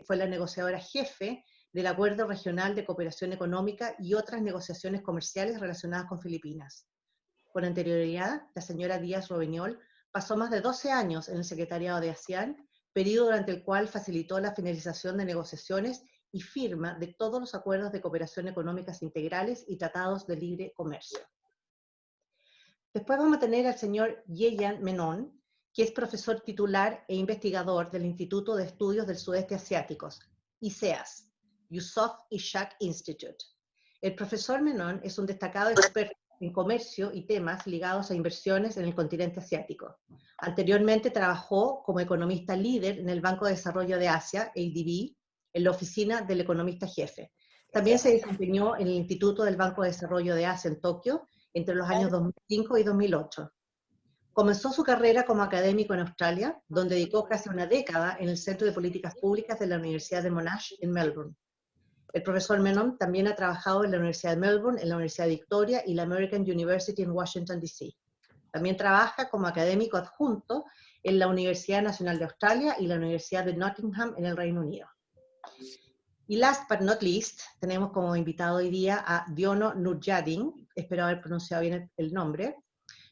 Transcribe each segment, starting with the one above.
fue la negociadora jefe del Acuerdo Regional de Cooperación Económica y otras negociaciones comerciales relacionadas con Filipinas. Con anterioridad, la señora Díaz Robeñol pasó más de 12 años en el Secretariado de ASEAN, periodo durante el cual facilitó la finalización de negociaciones y firma de todos los acuerdos de cooperación económicas integrales y tratados de libre comercio. Después vamos a tener al señor Yeyan Menon, que es profesor titular e investigador del Instituto de Estudios del Sudeste Asiático, ISEAS, Yusof Ishak Institute. El profesor Menon es un destacado experto en comercio y temas ligados a inversiones en el continente asiático. Anteriormente trabajó como economista líder en el Banco de Desarrollo de Asia, ADB, en la oficina del economista jefe. También se desempeñó en el Instituto del Banco de Desarrollo de Asia en Tokio entre los años 2005 y 2008. Comenzó su carrera como académico en Australia, donde dedicó casi una década en el Centro de Políticas Públicas de la Universidad de Monash en Melbourne. El profesor Menon también ha trabajado en la Universidad de Melbourne, en la Universidad de Victoria y la American University en Washington, D.C. También trabaja como académico adjunto en la Universidad Nacional de Australia y la Universidad de Nottingham en el Reino Unido. Y last but not least, tenemos como invitado hoy día a Diono Nurjadin, espero haber pronunciado bien el nombre,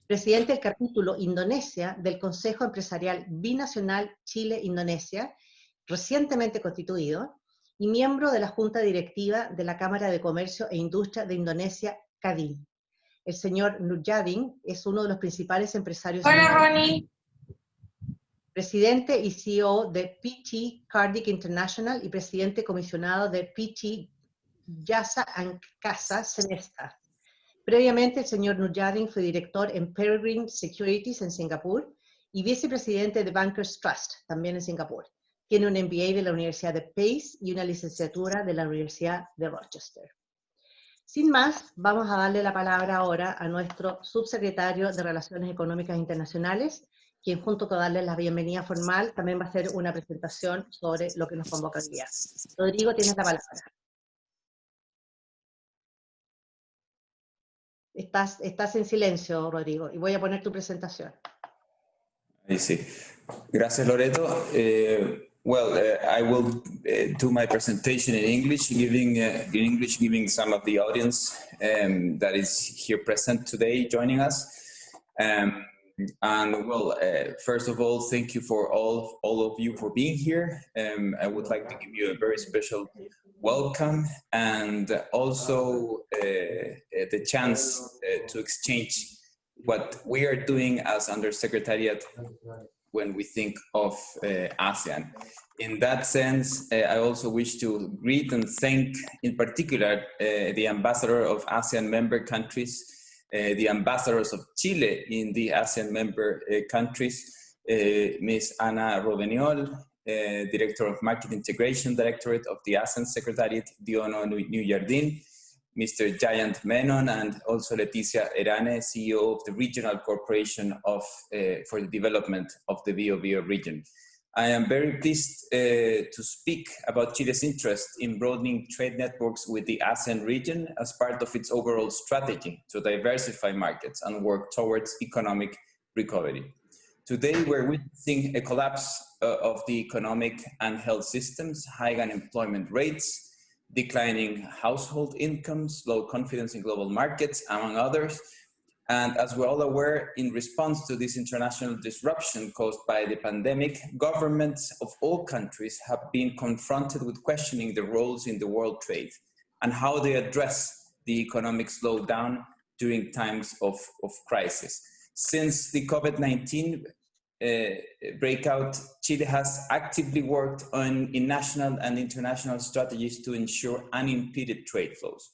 presidente del capítulo Indonesia del Consejo Empresarial Binacional Chile-Indonesia, recientemente constituido, y miembro de la Junta Directiva de la Cámara de Comercio e Industria de Indonesia, CADIN. El señor Nurjadin es uno de los principales empresarios. Hola, Ronnie. Presidente y CEO de PT Cardiac International y presidente comisionado de PT Jasa Casa Senesta. Previamente, el señor Nurjadin fue director en Peregrine Securities en Singapur y vicepresidente de Bankers Trust, también en Singapur. Tiene un MBA de la Universidad de Pace y una licenciatura de la Universidad de Rochester. Sin más, vamos a darle la palabra ahora a nuestro subsecretario de Relaciones Económicas Internacionales, quien junto con darle la bienvenida formal, también va a hacer una presentación sobre lo que nos convoca hoy día. Rodrigo, tienes la palabra. Estás en silencio, Rodrigo, y voy a poner tu presentación. I see. Gracias, Loreto. I will do my presentation in English, giving some of the audience that is here present today joining us. First of all, thank you for all of you for being here. I would like to give you a very special welcome and also the chance to exchange what we are doing as Undersecretariat when we think of ASEAN. In that sense, I also wish to greet and thank in particular the ambassador of ASEAN member countries, the ambassadors of Chile in the ASEAN member countries, Ms. Ana Robeñol, Director of Market Integration Directorate of the ASEAN Secretariat, Diono Nurjadin, Mr. Jayant Menon, and also Leticia Erane, CEO of the Regional Corporation for the Development of the Bio-Bio region. I am very pleased to speak about Chile's interest in broadening trade networks with the ASEAN region as part of its overall strategy to diversify markets and work towards economic recovery. Today, we're witnessing a collapse of the economic and health systems, high unemployment rates, declining household incomes, low confidence in global markets, among others. And as we're all aware, in response to this international disruption caused by the pandemic, governments of all countries have been confronted with questioning their roles in the world trade and how they address the economic slowdown during times of crisis. Since the COVID-19 breakout, Chile has actively worked in national and international strategies to ensure unimpeded trade flows.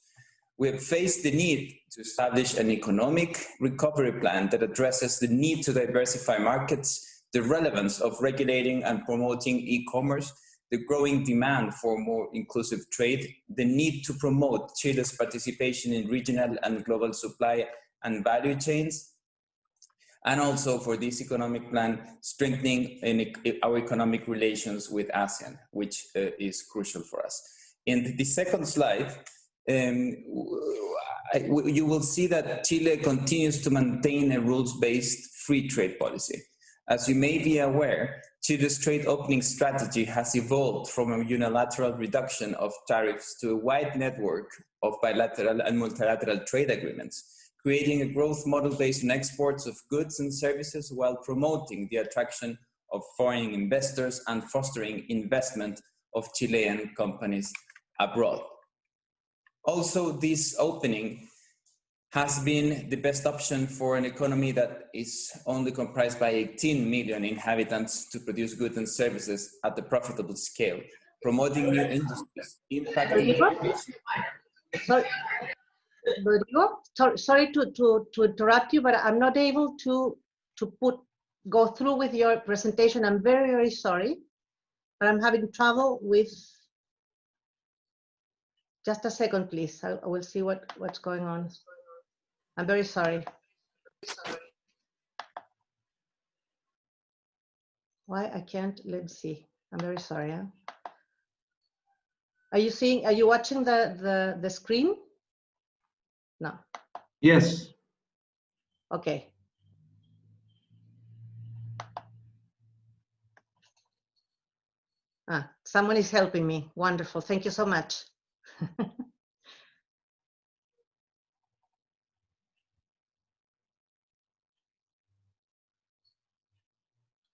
We have faced the need to establish an economic recovery plan that addresses the need to diversify markets, the relevance of regulating and promoting e-commerce, the growing demand for more inclusive trade, the need to promote Chile's participation in regional and global supply and value chains, and also for this economic plan, strengthening our economic relations with ASEAN, which is crucial for us. In the second slide, you will see that Chile continues to maintain a rules-based free trade policy. As you may be aware, Chile's trade opening strategy has evolved from a unilateral reduction of tariffs to a wide network of bilateral and multilateral trade agreements, creating a growth model based on exports of goods and services while promoting the attraction of foreign investors and fostering investment of Chilean companies abroad. Also, this opening has been the best option for an economy that is only comprised by 18 million inhabitants to produce goods and services at a profitable scale, promoting new industries, impacting Rodrigo, sorry to interrupt you, but I'm not able to go through with your presentation. I'm very, very sorry, but I'm having trouble with. Just a second, please. I will see what's going on. I'm very sorry. Why I can't? Let's see. I'm very sorry. Huh? Are you watching the screen? No. Yes. Okay. Someone is helping me. Wonderful. Thank you so much.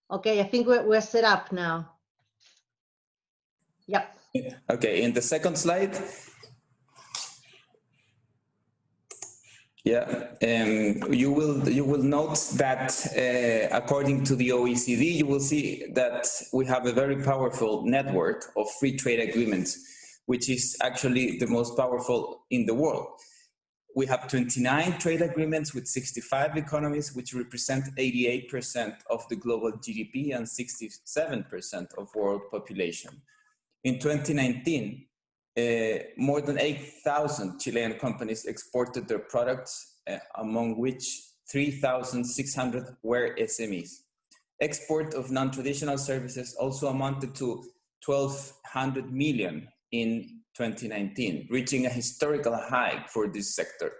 Okay, I think we're set up now. Yep. Okay, in the second slide. Yeah, you will note that according to the OECD, you will see that we have a very powerful network of free trade agreements, which is actually the most powerful in the world. We have 29 trade agreements with 65 economies, which represent 88% of the global GDP and 67% of world population. In 2019, more than 8,000 Chilean companies exported their products, among which 3,600 were SMEs. Export of non-traditional services also amounted to 1,200 million in 2019, reaching a historical high for this sector.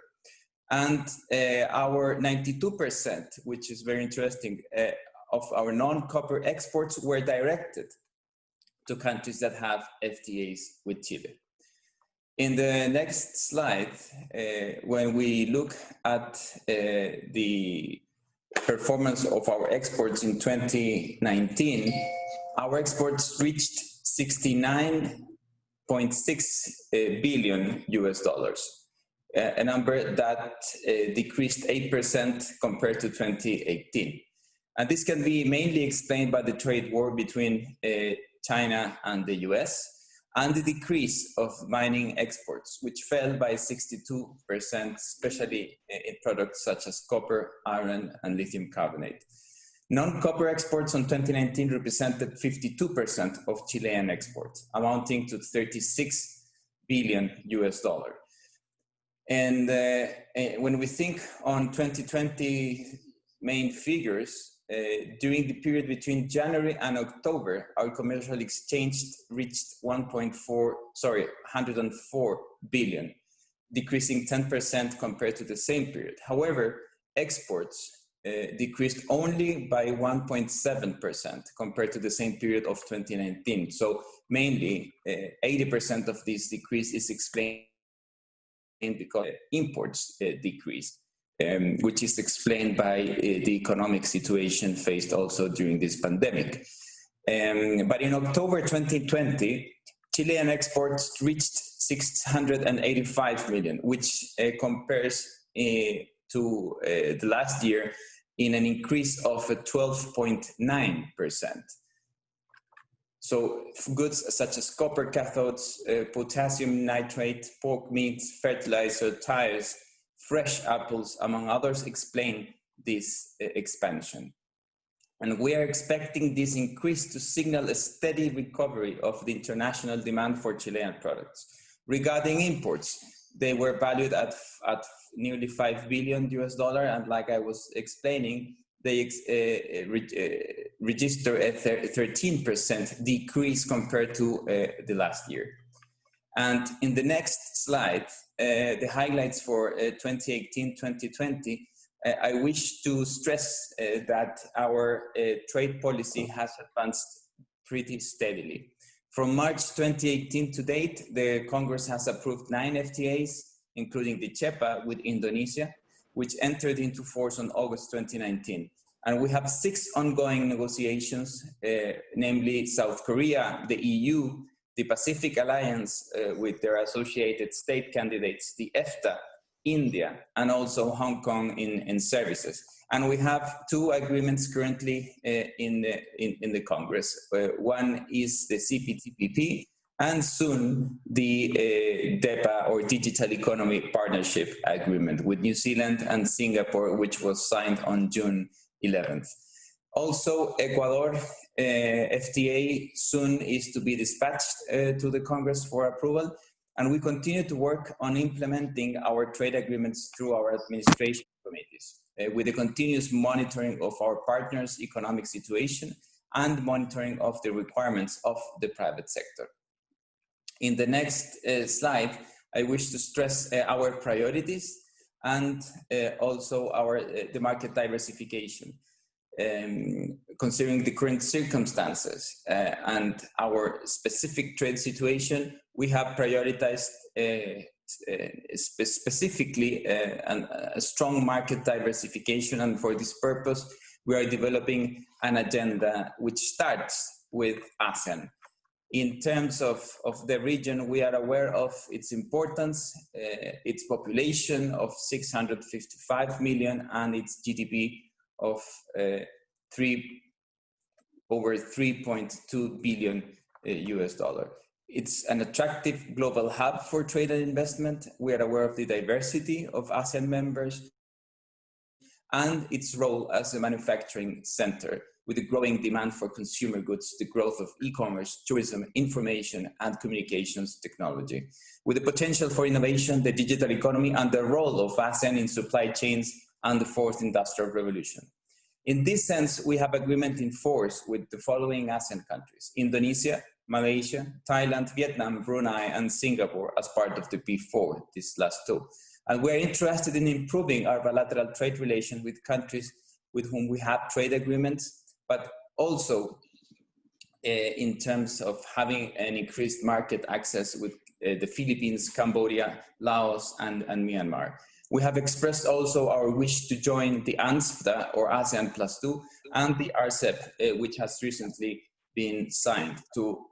And our 92%, which is very interesting, of our non-copper exports were directed to countries that have FTAs with Chile. In the next slide, when we look at the performance of our exports in 2019, our exports reached $69.6 billion US dollars, a number that decreased 8% compared to 2018. And this can be mainly explained by the trade war between China and the US, and the decrease of mining exports, which fell by 62%, especially in products such as copper, iron, and lithium carbonate. Non-copper exports in 2019 represented 52% of Chilean exports, amounting to $36 billion US dollar. And when we think on 2020 main figures, during the period between January and October, our commercial exchange reached 104 billion, decreasing 10% compared to the same period. However, exports decreased only by 1.7% compared to the same period of 2019. So mainly 80% of this decrease is explained because imports decreased. Which is explained by the economic situation faced also during this pandemic. But in October 2020, Chilean exports reached 685 million, which compares to the last year in an increase of 12.9%. So goods such as copper cathodes, potassium nitrate, pork meats, fertilizer, tires, fresh apples, among others, explain this expansion. And we are expecting this increase to signal a steady recovery of the international demand for Chilean products. Regarding imports, they were valued at nearly $5 billion US dollar, and like I was explaining, they register a 13% decrease compared to the last year. And in the next slide, the highlights for 2018-2020, I wish to stress that our trade policy has advanced pretty steadily. From March 2018 to date, the Congress has approved 9 FTAs, including the CHEPA with Indonesia, which entered into force on August 2019. And we have 6 ongoing negotiations, namely South Korea, the EU, the Pacific Alliance with their associated state candidates, the EFTA, India, and also Hong Kong in services. And we have 2 agreements currently in the Congress. One is the CPTPP, and soon the DEPA, or Digital Economy Partnership Agreement, with New Zealand and Singapore, which was signed on June 11th. Also, Ecuador FTA soon is to be dispatched to the Congress for approval, and we continue to work on implementing our trade agreements through our administration committees, with the continuous monitoring of our partners' economic situation and monitoring of the requirements of the private sector. In the next slide, I wish to stress our priorities and also the market diversification. Considering the current circumstances and our specific trade situation, we have prioritized specifically a strong market diversification, and for this purpose, we are developing an agenda which starts with ASEAN. In terms of the region, we are aware of its importance, its population of 655 million, and its GDP of over 3.2 billion US dollar. It's an attractive global hub for trade and investment. We are aware of the diversity of ASEAN members and its role as a manufacturing center, with the growing demand for consumer goods, the growth of e-commerce, tourism, information, and communications technology, with the potential for innovation, the digital economy, and the role of ASEAN in supply chains and the 4th industrial revolution. In this sense, we have agreement in force with the following ASEAN countries: Indonesia, Malaysia, Thailand, Vietnam, Brunei, and Singapore as part of the P4, these last 2. And we're interested in improving our bilateral trade relations with countries with whom we have trade agreements, but also in terms of having an increased market access with the Philippines, Cambodia, Laos, and Myanmar. We have expressed also our wish to join the ANSFTA, or ASEAN +2, and the RCEP, which has recently been signed to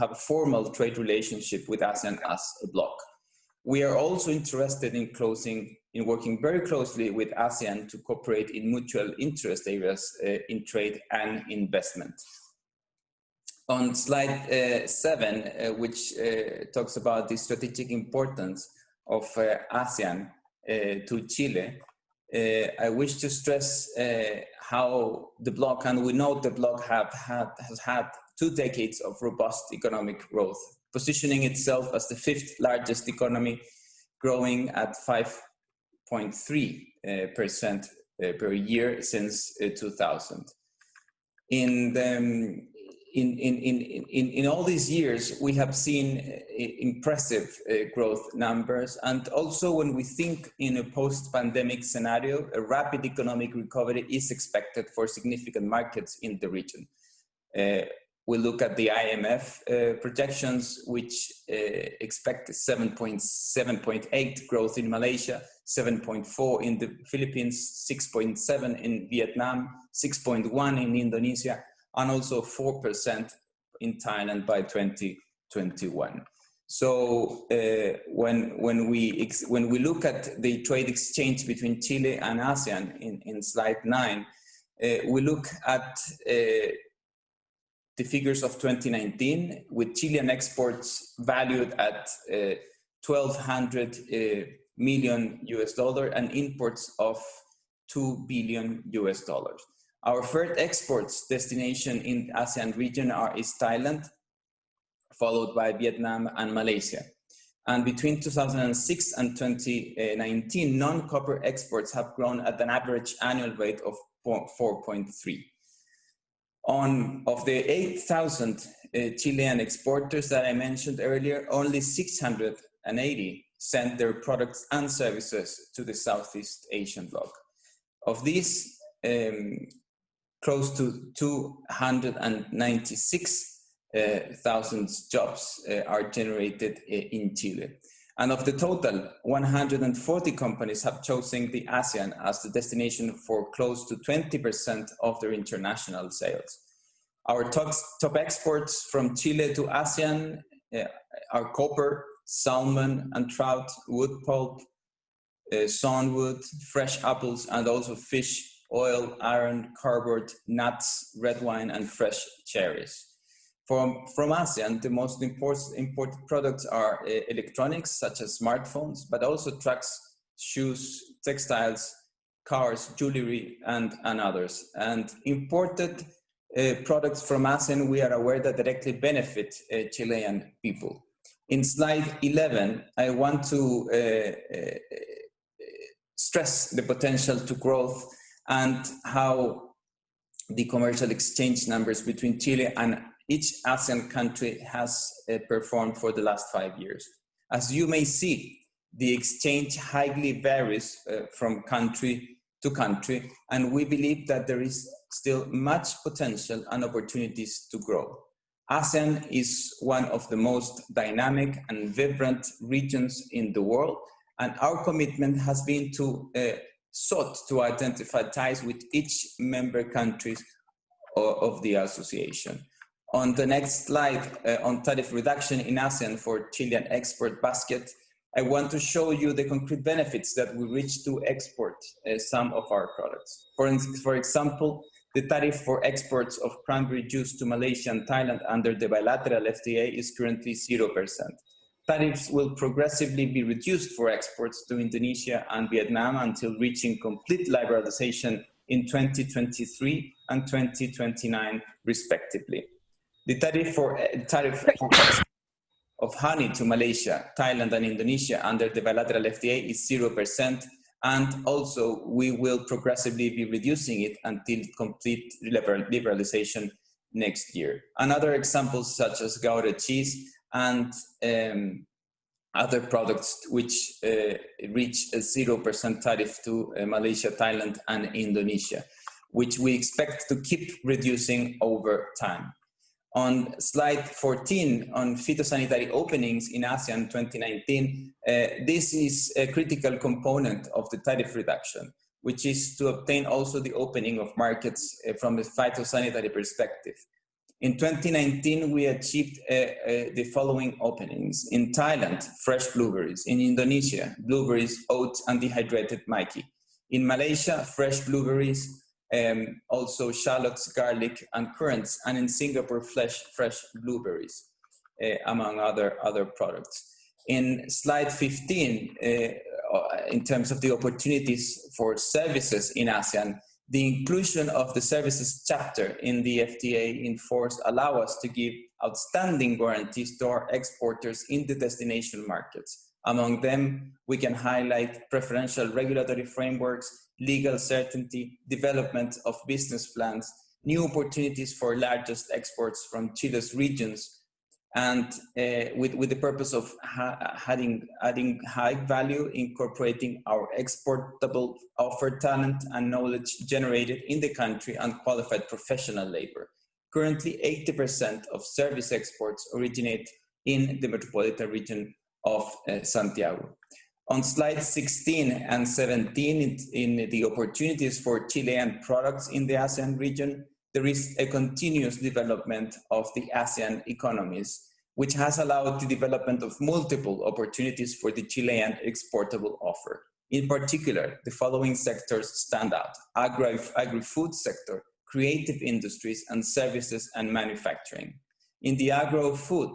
have a formal trade relationship with ASEAN as a bloc. We are also interested in working very closely with ASEAN to cooperate in mutual interest areas in trade and investment. On slide 7, which talks about the strategic importance of ASEAN to Chile, I wish to stress how the bloc, and we know the bloc has had 2 decades of robust economic growth, positioning itself as the 5th largest economy, growing at 5.3% per year since 2000. In all these years, we have seen impressive growth numbers, and also when we think in a post-pandemic scenario, a rapid economic recovery is expected for significant markets in the region. We look at the IMF projections, which expect 7.8 growth in Malaysia, 7.4 in the Philippines, 6.7 in Vietnam, 6.1 in Indonesia, and also 4% in Thailand by 2021. So when we look at the trade exchange between Chile and ASEAN in slide 9, we look at the figures of 2019, with Chilean exports valued at $1,200 million US and imports of $2 billion US. Our first exports destination in the ASEAN region is Thailand, followed by Vietnam and Malaysia. And between 2006 and 2019, non-copper exports have grown at an average annual rate of 4.3. Of the 8,000 Chilean exporters that I mentioned earlier, only 680 send their products and services to the Southeast Asian bloc. Of these, close to 296,000 jobs are generated in Chile. And of the total, 140 companies have chosen the ASEAN as the destination for close to 20% of their international sales. Our top exports from Chile to ASEAN are copper, salmon and trout, wood pulp, sawnwood, fresh apples, and also fish, oil, iron, cardboard, nuts, red wine, and fresh cherries. From ASEAN, the most imported products are electronics, such as smartphones, but also trucks, shoes, textiles, cars, jewelry, and others. And imported products from ASEAN, we are aware that directly benefit Chilean people. In slide 11, I want to stress the potential to growth and how the commercial exchange numbers between Chile and each ASEAN country has performed for the last 5 years. As you may see, the exchange highly varies from country to country, and we believe that there is still much potential and opportunities to grow. ASEAN is one of the most dynamic and vibrant regions in the world, and our commitment has been to sought to identify ties with each member countries of the association. On the next slide, on tariff reduction in ASEAN for Chilean export basket, I want to show you the concrete benefits that we reach to export some of our products. For example, the tariff for exports of cranberry juice to Malaysia and Thailand under the bilateral FTA is currently 0%. Tariffs will progressively be reduced for exports to Indonesia and Vietnam until reaching complete liberalization in 2023 and 2029, respectively. The tariff for of honey to Malaysia, Thailand, and Indonesia under the bilateral FTA is 0%, and also we will progressively be reducing it until complete liberalization next year. Another examples such as Gouda cheese and other products which reach a 0% tariff to Malaysia, Thailand, and Indonesia, which we expect to keep reducing over time. On slide 14, on phytosanitary openings in ASEAN 2019, this is a critical component of the tariff reduction, which is to obtain also the opening of markets from a phytosanitary perspective. In 2019, we achieved the following openings. In Thailand, fresh blueberries. In Indonesia, blueberries, oats, and dehydrated maki. In Malaysia, fresh blueberries, also shallots, garlic, and currants, and in Singapore, fresh blueberries, among other products. In slide 15, in terms of the opportunities for services in ASEAN, the inclusion of the services chapter in the FTA in force allow us to give outstanding guarantees to our exporters in the destination markets. Among them, we can highlight preferential regulatory frameworks, legal certainty, development of business plans, new opportunities for largest exports from Chile's regions, and with the purpose of adding high value, incorporating our exportable offer talent and knowledge generated in the country and qualified professional labor. Currently, 80% of service exports originate in the metropolitan region of Santiago. On slides 16 and 17, in the opportunities for Chilean products in the ASEAN region, there is a continuous development of the ASEAN economies, which has allowed the development of multiple opportunities for the Chilean exportable offer. In particular, the following sectors stand out: agri-food sector, creative industries, and services and manufacturing. In the agro-food,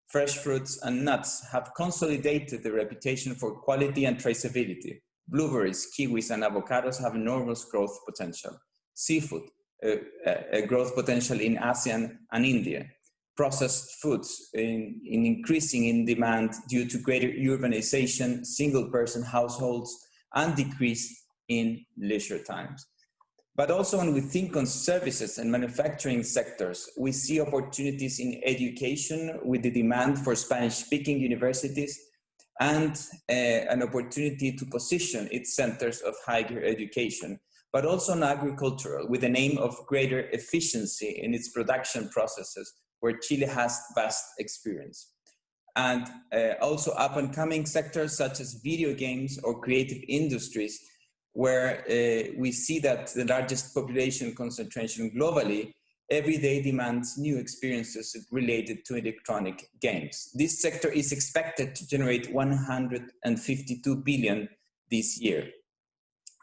fresh fruits and nuts have consolidated the reputation for quality and traceability. Blueberries, kiwis, and avocados have enormous growth potential. Seafood, a growth potential in ASEAN and India. Processed foods increasing in demand due to greater urbanization, single-person households, and decrease in leisure times. But also when we think on services and manufacturing sectors, we see opportunities in education with the demand for Spanish-speaking universities, and an opportunity to position its centers of higher education, but also on agricultural, with the aim of greater efficiency in its production processes, where Chile has vast experience. And also up-and-coming sectors such as video games or creative industries, where we see that the largest population concentration globally every day demands new experiences related to electronic games. This sector is expected to generate 152 billion this year.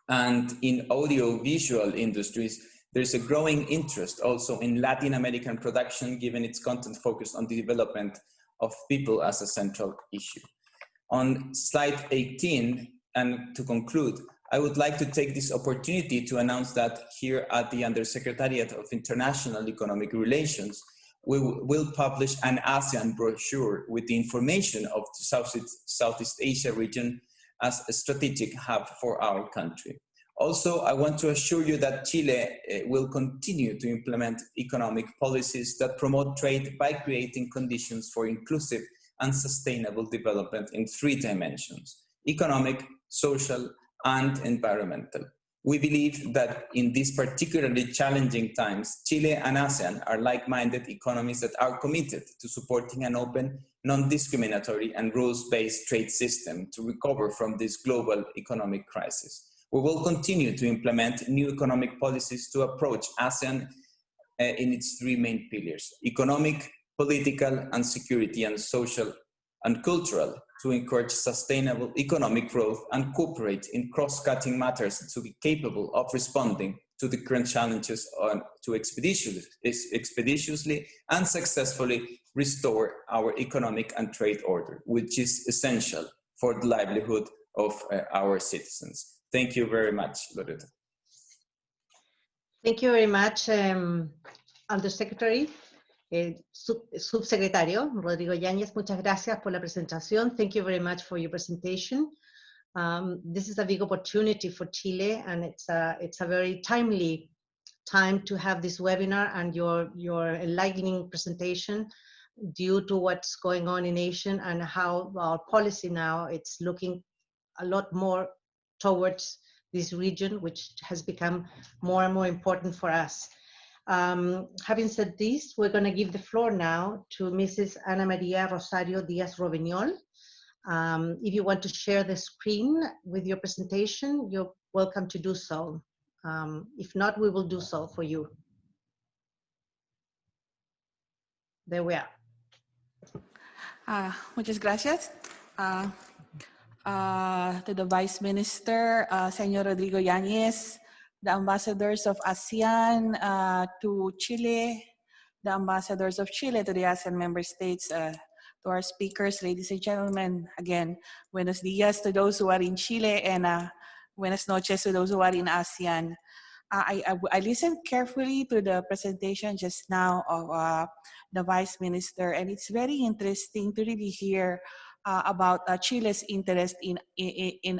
And in audio-visual industries, there's a growing interest also in Latin American production, given its content focused on the development of people as a central issue. On slide 18, and to conclude, I would like to take this opportunity to announce that here at the Undersecretariat of International Economic Relations, we will publish an ASEAN brochure with the information of the Southeast Asia region as a strategic hub for our country. Also, I want to assure you that Chile will continue to implement economic policies that promote trade by creating conditions for inclusive and sustainable development in 3 dimensions: economic, social, and environmental. We believe that in these particularly challenging times, Chile and ASEAN are like-minded economies that are committed to supporting an open, non-discriminatory, and rules-based trade system to recover from this global economic crisis. We will continue to implement new economic policies to approach ASEAN in its 3 main pillars: economic, political, and security, and social and cultural, to encourage sustainable economic growth and cooperate in cross-cutting matters to be capable of responding to the current challenges to expeditiously and successfully restore our economic and trade order, which is essential for the livelihood of our citizens. Thank you very much, Loreto. Thank you very much, Undersecretary. Subsecretario Rodrigo Yáñez, muchas gracias por la presentación. Thank you very much for your presentation. This is a big opportunity for Chile, and it's a very timely time to have this webinar and your enlightening presentation due to what's going on in Asia and how our policy now it's looking a lot more towards this region, which has become more and more important for us. Having said this, we're going to give the floor now to Mrs. Ana María Rosario Díaz Roviñol. If you want to share the screen with your presentation, you're welcome to do so. If not, we will do so for you. There we are. Muchas gracias. To the Vice Minister, Senor Rodrigo Yáñez, the ambassadors of ASEAN to Chile, the ambassadors of Chile to the ASEAN member states, to our speakers, ladies and gentlemen, again, buenos dias to those who are in Chile and buenas noches to those who are in ASEAN. I listened carefully to the presentation just now of the Vice Minister, and it's very interesting to really hear about Chile's interest in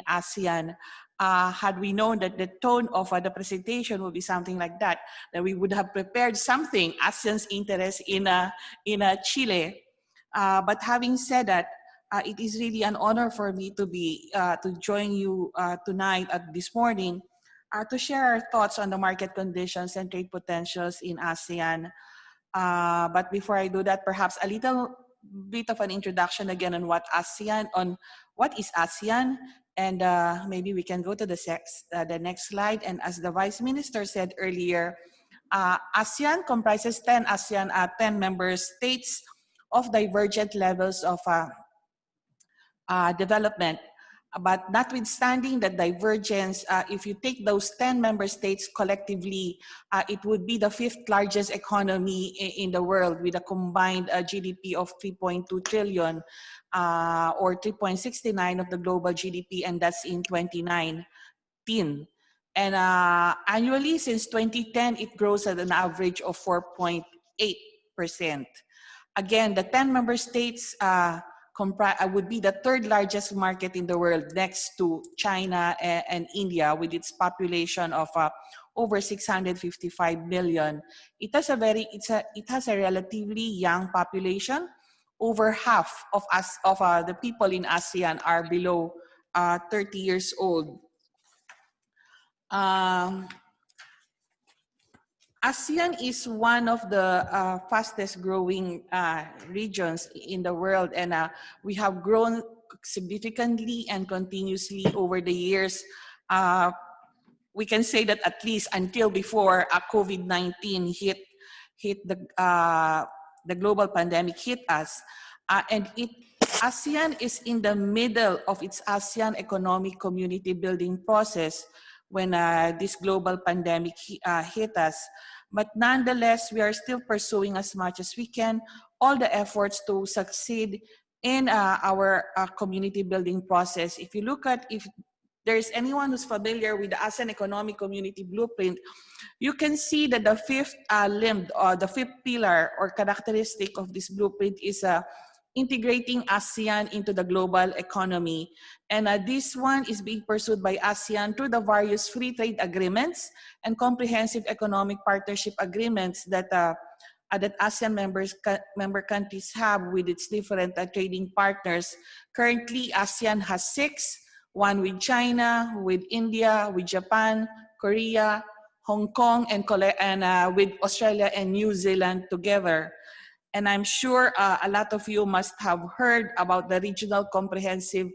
ASEAN. Had we known that the tone of the presentation would be something like that, then we would have prepared something, ASEAN's interest in Chile. But having said that, it is really an honor for me to join you tonight, this morning, to share our thoughts on the market conditions and trade potentials in ASEAN. But before I do that, perhaps a little bit of an introduction again on what is ASEAN, and maybe we can go to the next slide. And as the Vice Minister said earlier, ASEAN comprises 10 member states of divergent levels of development. But notwithstanding the divergence, if you take those 10 member states collectively, it would be the 5th largest economy in the world, with a combined GDP of 3.2 trillion, or 3.69 of the global GDP, and that's in 2019. And annually, since 2010, it grows at an average of 4.8%. Again, the 10 member states would be the 3rd largest market in the world, next to China and India, with its population of over 655 million. It has a relatively young population, over half of the people in ASEAN are below 30 years old. ASEAN is one of the fastest growing regions in the world, and we have grown significantly and continuously over the years. We can say that at least until before COVID-19 hit the global pandemic hit us, and ASEAN is in the middle of its ASEAN economic community building process when this global pandemic hit us. But nonetheless, we are still pursuing as much as we can all the efforts to succeed in our community building process. If you look at, if there's anyone who's familiar with the ASEAN Economic Community Blueprint, you can see that the fifth limb, or the fifth pillar or characteristic of this blueprint is integrating ASEAN into the global economy. And this one is being pursued by ASEAN through the various free trade agreements and comprehensive economic partnership agreements that that ASEAN member countries have with its different trading partners. Currently, ASEAN has 6, one with China, with India, with Japan, Korea, Hong Kong, and with Australia and New Zealand together. And I'm sure a lot of you must have heard about the Regional Comprehensive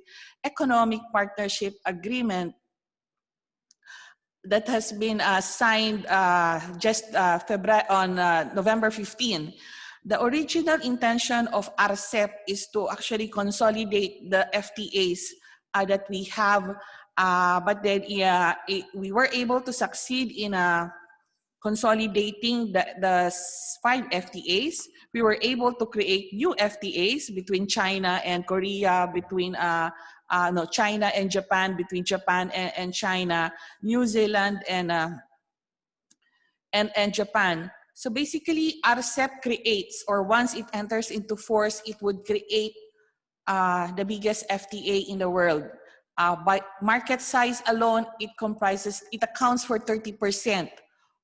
Economic Partnership Agreement that has been signed just on November 15. The original intention of RCEP is to actually consolidate the FTAs that we have, but then we were able to succeed in consolidating the 5 FTAs. We were able to create new FTAs between China and Korea, between China and Japan, between Japan and China, New Zealand and Japan. So basically, RCEP creates, or once it enters into force, it would create the biggest FTA in the world. By market size alone, it accounts for 30%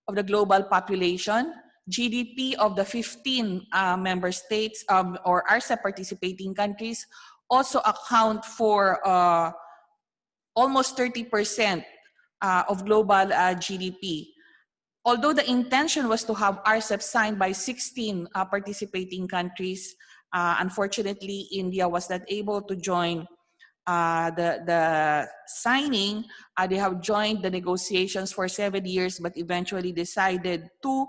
of the global population. GDP of the 15 member states or RCEP participating countries also account for almost 30% of global GDP. Although the intention was to have RCEP signed by 16 participating countries, unfortunately, India was not able to join the signing. They have joined the negotiations for 7 years, but eventually decided to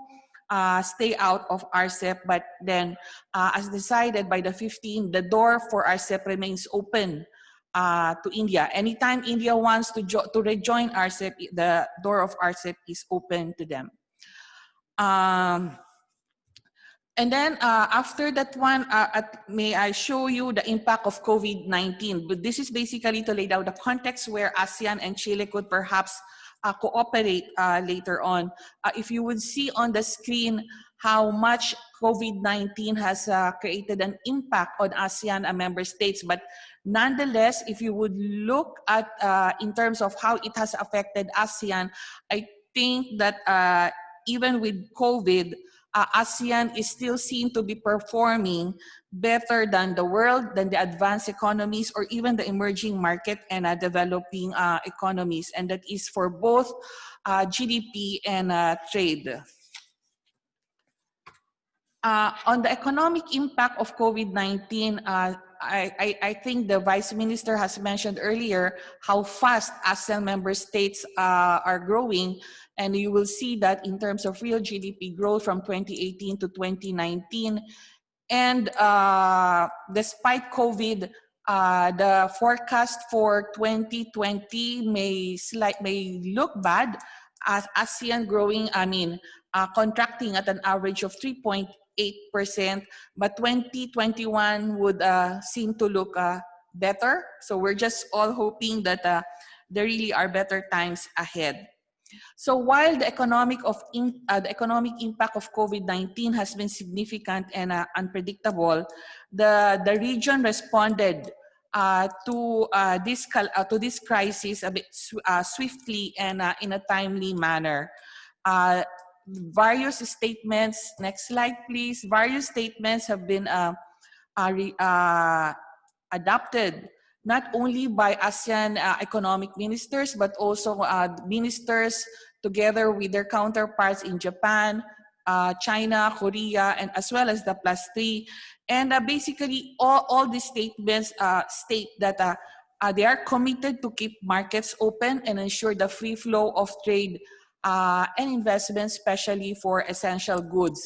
stay out of RCEP. But then, as decided by the 15, the door for RCEP remains open to India. Anytime India wants to rejoin RCEP, the door of RCEP is open to them. And then after that one, may I show you the impact of COVID-19? But this is basically to lay down the context where ASEAN and Chile could perhaps cooperate later on. If you would see on the screen how much COVID-19 has created an impact on ASEAN and member states, but nonetheless, if you would look at in terms of how it has affected ASEAN, I think that even with COVID, ASEAN is still seen to be performing better than the world, than the advanced economies, or even the emerging market and developing economies. And that is for both GDP and trade. On the economic impact of COVID-19, I think the Vice Minister has mentioned earlier how fast ASEAN member states are growing. And you will see that in terms of real GDP growth from 2018 to 2019. And despite COVID, the forecast for 2020 may look bad, as ASEAN growing, contracting at an average of 3.8%, but 2021 would seem to look better. So we're just all hoping that there really are better times ahead. So while the economic impact of COVID-19 has been significant and unpredictable, the region responded to this crisis a bit swiftly and in a timely manner. Various statements, next slide please, various statements have been adopted not only by ASEAN economic ministers, but also ministers together with their counterparts in Japan, China, Korea, and as well as the +3. And basically, all these statements state that they are committed to keep markets open and ensure the free flow of trade and investment, especially for essential goods.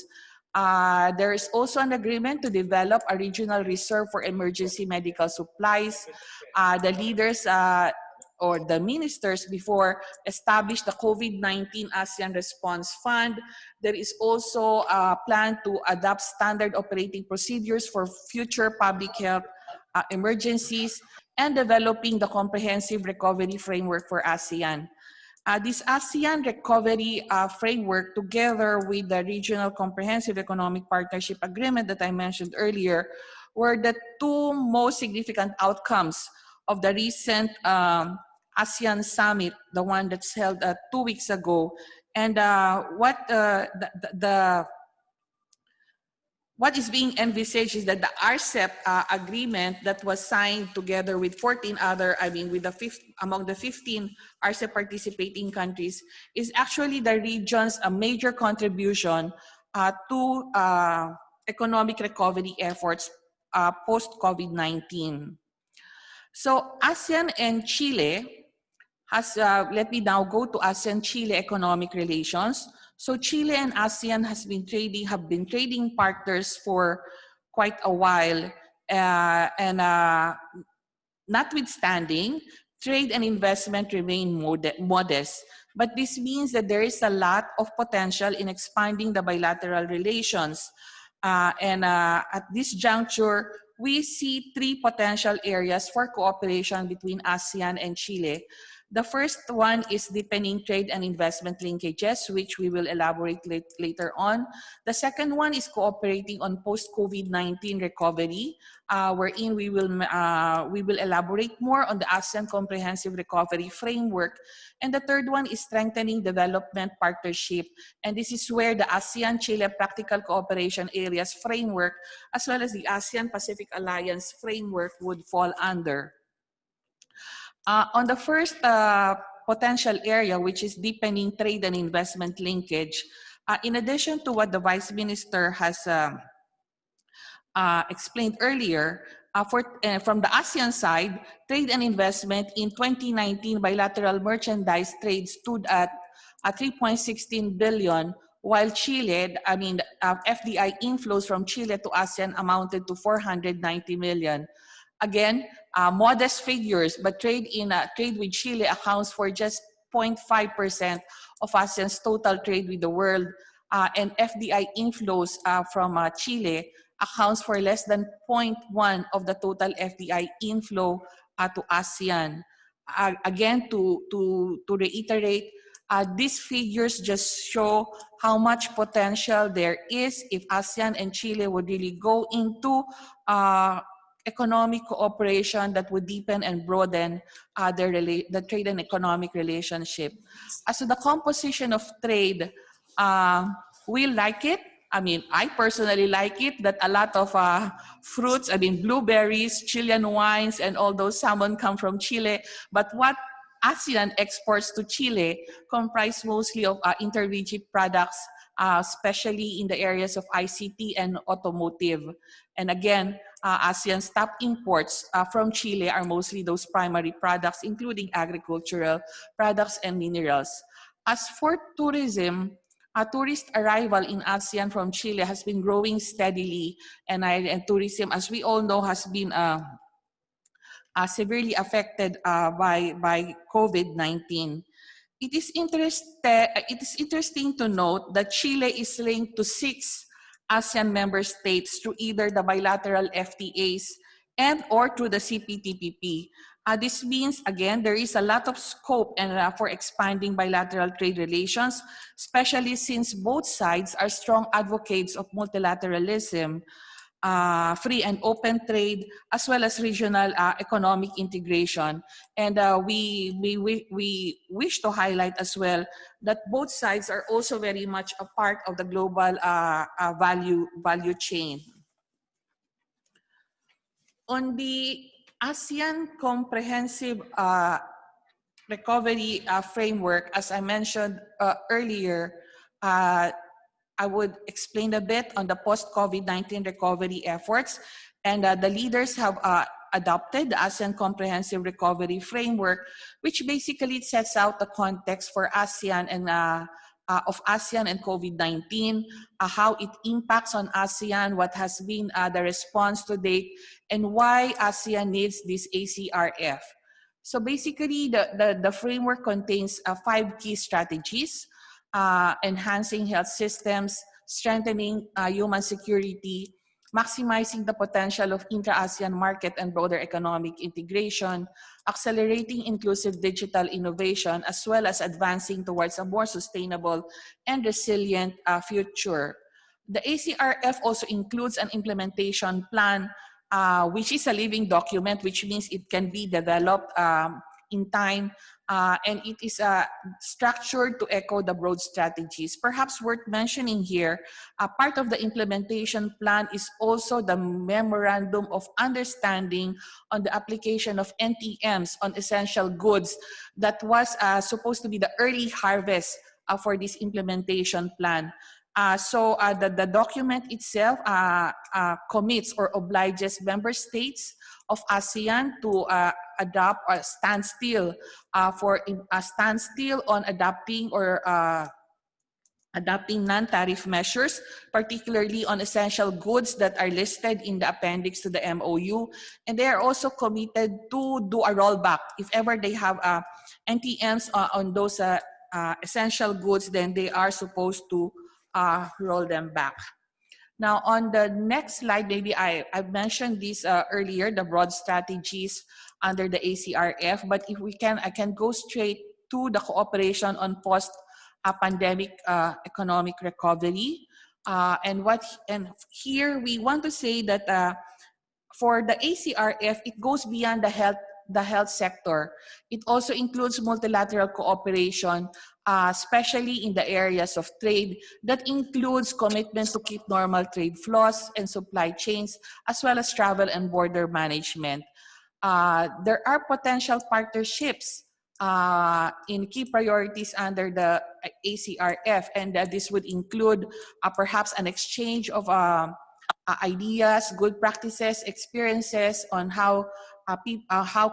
There is also an agreement to develop a regional reserve for emergency medical supplies. The leaders or the ministers before established the COVID-19 ASEAN Response Fund. There is also a plan to adopt standard operating procedures for future public health emergencies and developing the comprehensive recovery framework for ASEAN. This ASEAN recovery framework, together with the Regional Comprehensive Economic Partnership Agreement that I mentioned earlier, were the two most significant outcomes of the recent ASEAN Summit, the one that's held 2 weeks ago. And what is being envisaged is that the RCEP agreement that was signed together with 14 other, among the 15 RCEP participating countries, is actually the region's major contribution to economic recovery efforts post-COVID-19. So ASEAN and Chile let me now go to ASEAN-Chile economic relations. So Chile and ASEAN have been trading partners for quite a while, and notwithstanding, trade and investment remain modest. But this means that there is a lot of potential in expanding the bilateral relations. At this juncture, we see 3 potential areas for cooperation between ASEAN and Chile. The first one is deepening trade and investment linkages, which we will elaborate later on. The second one is cooperating on post-COVID-19 recovery, wherein we will elaborate more on the ASEAN Comprehensive Recovery Framework. And the third one is strengthening development partnership. And this is where the ASEAN-Chile Practical Cooperation Areas Framework, as well as the ASEAN Pacific Alliance Framework would fall under. On the first potential area, which is deepening trade and investment linkage, in addition to what the Vice Minister has explained earlier, from the ASEAN side, trade and investment in 2019 bilateral merchandise trade stood at 3.16 billion, while Chile, FDI inflows from Chile to ASEAN amounted to 490 million. Again, modest figures, but trade with Chile accounts for just 0.5% of ASEAN's total trade with the world, and FDI inflows from Chile accounts for less than 0.1 of the total FDI inflow to ASEAN. Again, to reiterate, these figures just show how much potential there is if ASEAN and Chile would really go into economic cooperation that would deepen and broaden the trade and economic relationship. As to the composition of trade, we like it. I personally like it that a lot of fruits, blueberries, Chilean wines, and all those salmon come from Chile. But what ASEAN exports to Chile comprise mostly of interreligious products, especially in the areas of ICT and automotive. And again, ASEAN's top imports from Chile are mostly those primary products, including agricultural products and minerals. As for tourism, tourist arrival in ASEAN from Chile has been growing steadily, and tourism, as we all know, has been severely affected by COVID-19. It is interesting to note that Chile is linked to 6 ASEAN member states through either the bilateral FTAs and or through the CPTPP. This means, again, there is a lot of scope for expanding bilateral trade relations, especially since both sides are strong advocates of multilateralism, free and open trade, as well as regional economic integration. And we wish to highlight as well that both sides are also very much a part of the global value chain. On the ASEAN Comprehensive Recovery Framework, as I mentioned earlier, I would explain a bit on the post-COVID-19 recovery efforts, and the leaders have adopted the ASEAN Comprehensive Recovery Framework, which basically sets out the context for ASEAN and of ASEAN and COVID-19, how it impacts on ASEAN, what has been the response to date, and why ASEAN needs this ACRF. So basically, the framework contains 5 key strategies: enhancing health systems, strengthening human security, maximizing the potential of intra-ASEAN market and broader economic integration, accelerating inclusive digital innovation, as well as advancing towards a more sustainable and resilient future. The ACRF also includes an implementation plan, which is a living document, which means it can be developed in time, and it is structured to echo the broad strategies. Perhaps worth mentioning here, part of the implementation plan is also the Memorandum of Understanding on the application of NTMs on essential goods that was supposed to be the early harvest for this implementation plan. So the document itself commits or obliges member states of ASEAN to adopt or stand still on adopting or adopting non-tariff measures, particularly on essential goods that are listed in the appendix to the MOU. And they are also committed to do a rollback. If ever they have NTMs on those essential goods, then they are supposed to roll them back. Now, on the next slide, maybe I've mentioned this earlier, the broad strategies under the ACRF, but if we can, I can go straight to the cooperation on post-pandemic economic recovery. And here we want to say that for the ACRF, it goes beyond the health sector. It also includes multilateral cooperation, especially in the areas of trade, that includes commitment to keep normal trade flows and supply chains, as well as travel and border management. There are potential partnerships in key priorities under the ACRF, and this would include perhaps an exchange of ideas, good practices, experiences on how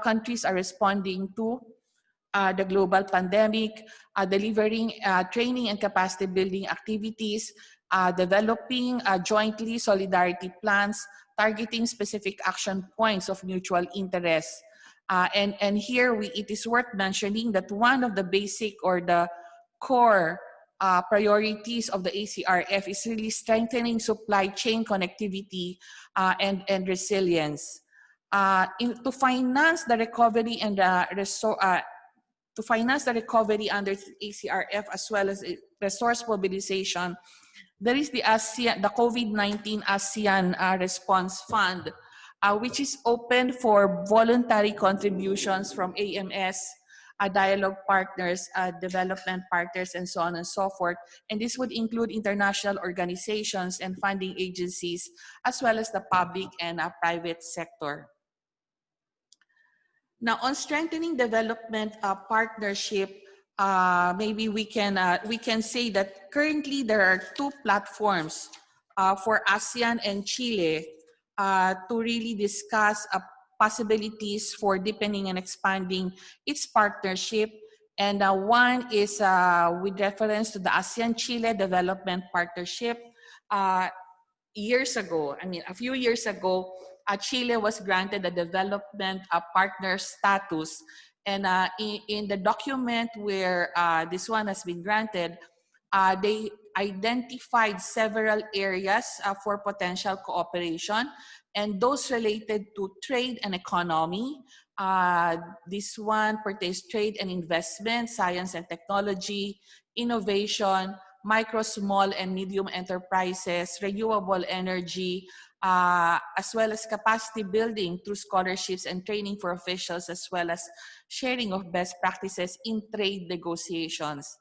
countries are responding to the global pandemic, delivering training and capacity building activities, developing jointly solidarity plans, targeting specific action points of mutual interest. And here it is worth mentioning that one of the basic or the core priorities of the ACRF is really strengthening supply chain connectivity and resilience. To finance the recovery and to finance the recovery under ACRF, as well as resource mobilization, there is the COVID-19 ASEAN Response Fund, which is open for voluntary contributions from AMS, dialogue partners, development partners, and so on and so forth. And this would include international organizations and funding agencies, as well as the public and private sector. Now, on strengthening development partnership, maybe we can say that currently there are 2 platforms for ASEAN and Chile to really discuss possibilities for deepening and expanding its partnership. And one is with reference to the ASEAN-Chile Development Partnership. Years ago, a few years ago, Chile was granted a development partner status. And in the document where this one has been granted, they identified several areas for potential cooperation, and those related to trade and economy. This one pertains trade and investment, science and technology, innovation, micro, small, and medium enterprises, renewable energy, as well as capacity building through scholarships and training for officials, as well as sharing of best practices in trade negotiations.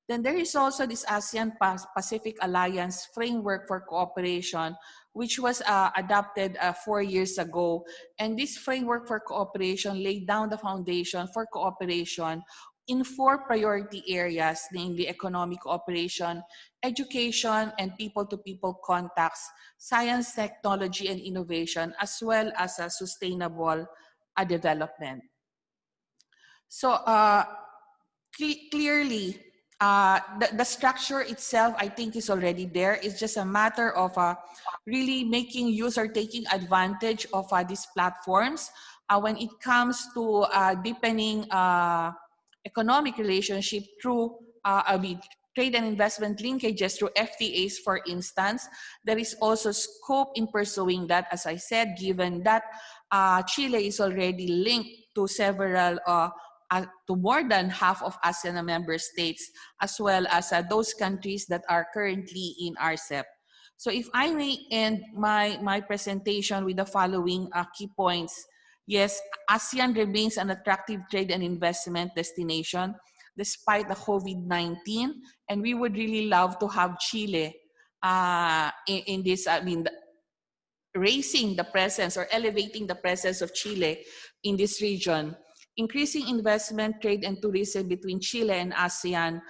Then there is also this ASEAN Pacific Alliance framework for cooperation, which was adopted 4 years ago. And this framework for cooperation laid down the foundation for cooperation in 4 priority areas, namely economic cooperation, education and people-to-people contacts, science, technology, and innovation, as well as sustainable development. So clearly, the structure itself, I think, is already there. It's just a matter of really making use or taking advantage of these platforms when it comes to deepening economic relationship through trade and investment linkages through FTAs, for instance. There is also scope in pursuing that, as I said, given that Chile is already linked to several to more than half of ASEAN member states, as well as those countries that are currently in RCEP. So if I may end my presentation with the following key points. Yes, ASEAN remains an attractive trade and investment destination despite the COVID-19, and we would really love to have Chile in this, raising the presence or elevating the presence of Chile in this region. Increasing investment, trade, and tourism between Chile and ASEAN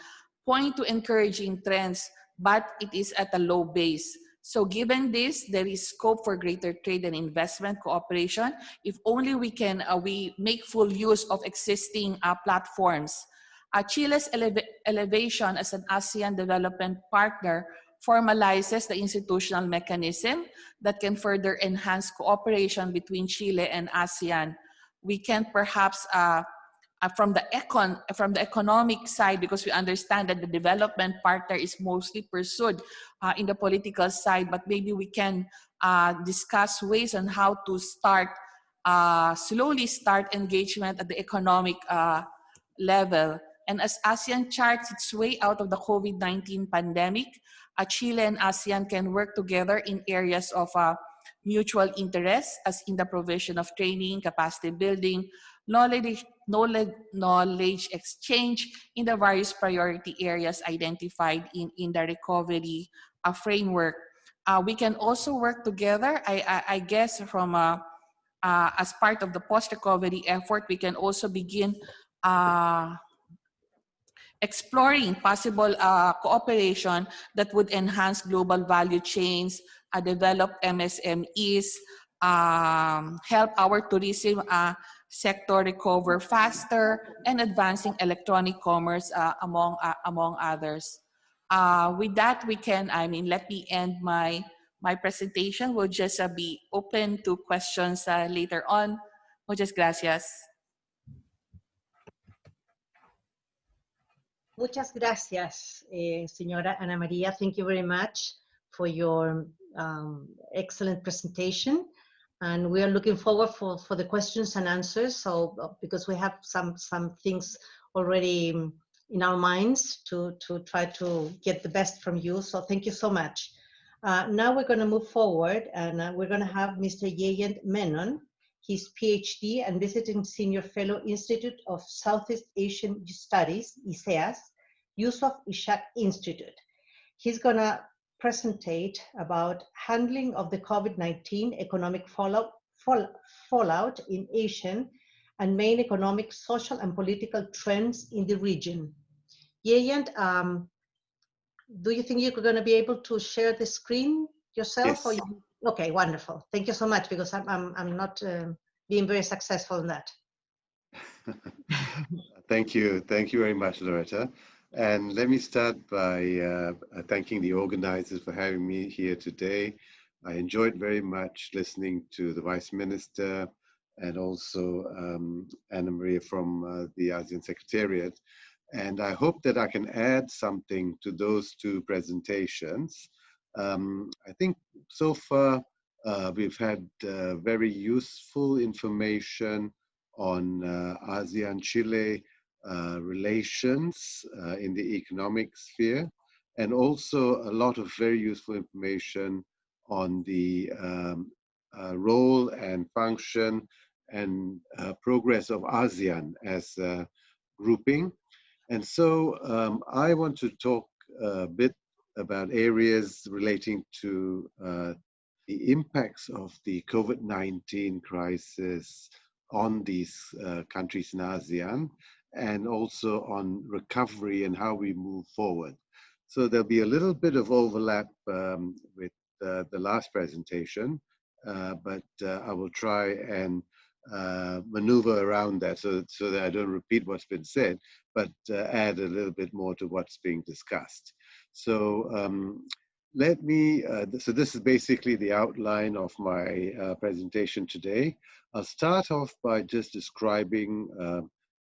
point to encouraging trends, but it is at a low base. So given this, there is scope for greater trade and investment cooperation if only we can we make full use of existing platforms. Chile's elevation as an ASEAN development partner formalizes the institutional mechanism that can further enhance cooperation between Chile and ASEAN. We can perhaps, from the economic side, because we understand that the development partner is mostly pursued in the political side, but maybe we can discuss ways on how to start, slowly start engagement at the economic level. And as ASEAN charts its way out of the COVID-19 pandemic, Chile and ASEAN can work together in areas of mutual interest, as in the provision of training, capacity building, knowledge exchange in the various priority areas identified in the recovery framework. We can also work together, I guess, from as part of the post-recovery effort, we can also begin exploring possible cooperation that would enhance global value chains, develop MSMEs, help our tourism sector recover faster, and advancing electronic commerce, among others. With that, we can, let me end my presentation. We'll just be open to questions later on. Muchas gracias. Muchas gracias, señora Ana María. Thank you very much for your excellent presentation. And we are looking forward for the questions and answers. So because we have some things already in our minds to try to get the best from you. So thank you so much. Now we're going to move forward, and we're going to have Mr. Yeyent Menon. He's PhD and visiting senior fellow Institute of Southeast Asian Studies, ISEAS, Yusuf Ishak Institute. He's going to presentate about handling of the COVID-19 economic fallout in Asian and main economic, social, and political trends in the region. Yeyent, do you think you're going to be able to share the screen yourself? Yes. Or you, okay, wonderful. Thank you so much, because I'm not being very successful in that. Thank you very much, Loretta. And let me start by thanking the organizers for having me here today. I enjoyed very much listening to the Vice Minister and also Ana Maria from the ASEAN Secretariat. And I hope that I can add something to those two presentations. I think so far we've had very useful information on ASEAN-Chile relations in the economic sphere, and also a lot of very useful information on the role and function and progress of ASEAN as a grouping. And so I want to talk a bit about areas relating to the impacts of the COVID-19 crisis on these countries in ASEAN, and also on recovery and how we move forward. So there'll be a little bit of overlap with the last presentation, but I will try and maneuver around that so that I don't repeat what's been said, but add a little bit more to what's being discussed. So let me, so this is basically the outline of my presentation today. I'll start off by just describing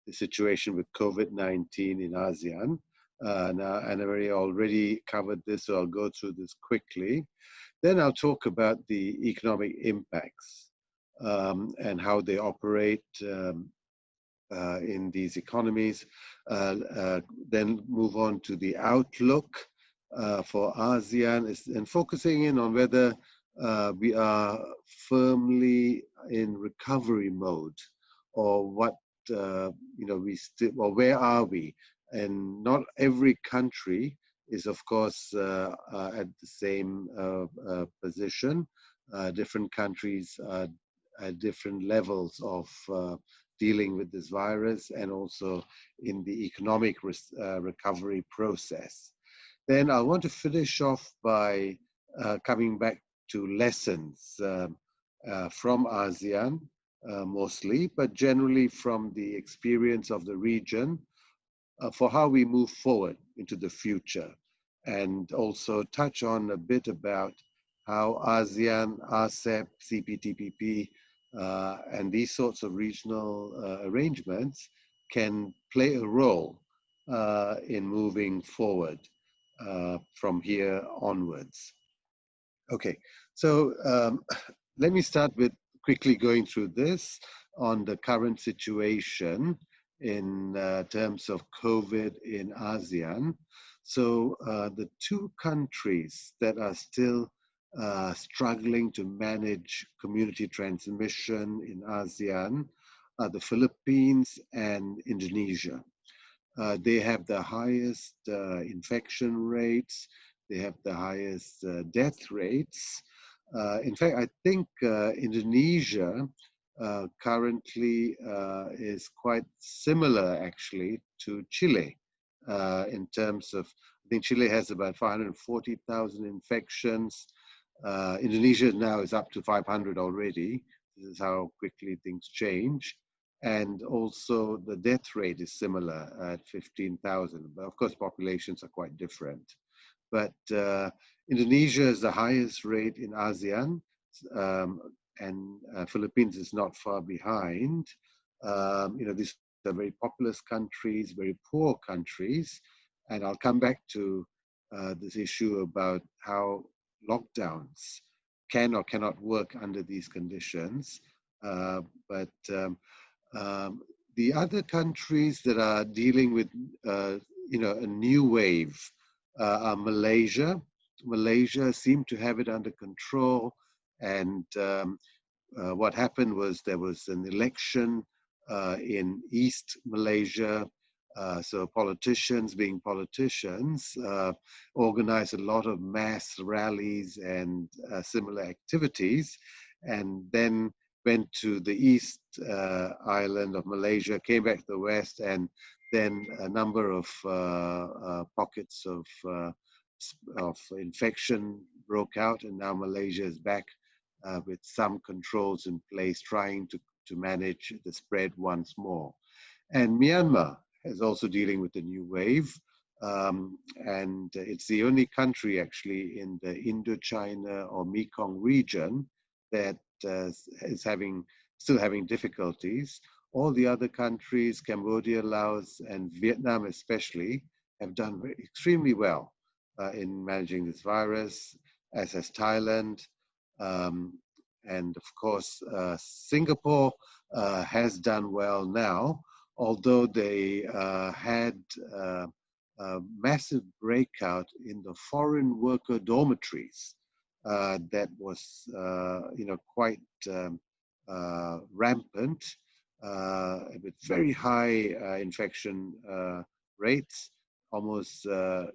the situation with COVID-19 in ASEAN. And I've already covered this, so I'll go through this quickly. Then I'll talk about the economic impacts and how they operate in these economies. Then move on to the outlook for ASEAN and focusing in on whether we are firmly in recovery mode, or what we still, or where are we? And not every country is, of course, at the same position. Different countries are at different levels of dealing with this virus, and also in the economic recovery process. Then I want to finish off by coming back to lessons from ASEAN, mostly, but generally from the experience of the region, for how we move forward into the future, and also touch on a bit about how ASEAN, RCEP, CPTPP, and these sorts of regional arrangements can play a role in moving forward from here onwards. Okay, so let me start with quickly going through this on the current situation in terms of COVID in ASEAN. So the two countries that are still struggling to manage community transmission in ASEAN are the Philippines and Indonesia. They have the highest infection rates, they have the highest death rates. In fact, I think Indonesia currently is quite similar actually to Chile in terms of, I think Chile has about 540,000 infections. Indonesia now is up to 500 already. This is how quickly things change. And also the death rate is similar at 15,000. But of course, populations are quite different. But Indonesia is the highest rate in ASEAN, and Philippines is not far behind. These are very populous countries, very poor countries. And I'll come back to this issue about how lockdowns can or cannot work under these conditions. But the other countries that are dealing with, a new wave are Malaysia. Malaysia seemed to have it under control, and what happened was there was an election in East Malaysia. So politicians, being politicians, organized a lot of mass rallies and similar activities, and then went to the east island of Malaysia, came back to the west, and then a number of pockets of infection broke out, and now Malaysia is back with some controls in place, trying to manage the spread once more. And Myanmar is also dealing with the new wave, and it's the only country actually in the Indochina or Mekong region that is still having difficulties. All the other countries, Cambodia, Laos, and Vietnam especially, have done extremely well in managing this virus, as has Thailand. And of course, Singapore has done well now, although they had a massive breakout in the foreign worker dormitories that was, quite rampant, with very high infection rates. Almost, the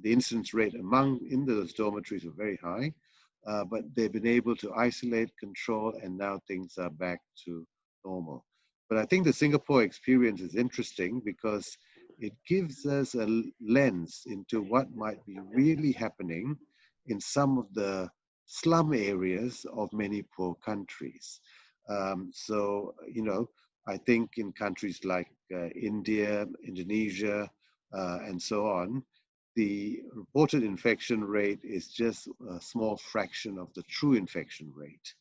incidence rate in those dormitories were very high. but they've been able to isolate, control, and now things are back to normal. But I think the Singapore experience is interesting because it gives us a lens into what might be really happening in some of the slum areas of many poor countries. So, you know, I think in countries like India, Indonesia, and so on, the reported infection rate is just a small fraction of the true infection rate.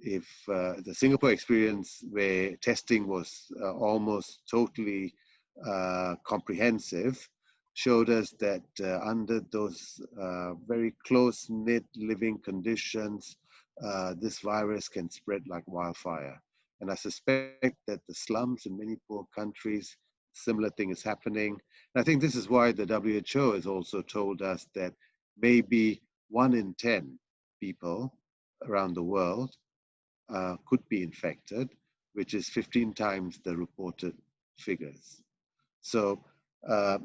If the Singapore experience, where testing was almost totally comprehensive, showed us that under those very close-knit living conditions, this virus can spread like wildfire. And I suspect that the slums in many poor countries, similar thing is happening. And I think this is why the WHO has also told us that maybe 1 in 10 people around the world could be infected, which is 15 times the reported figures. So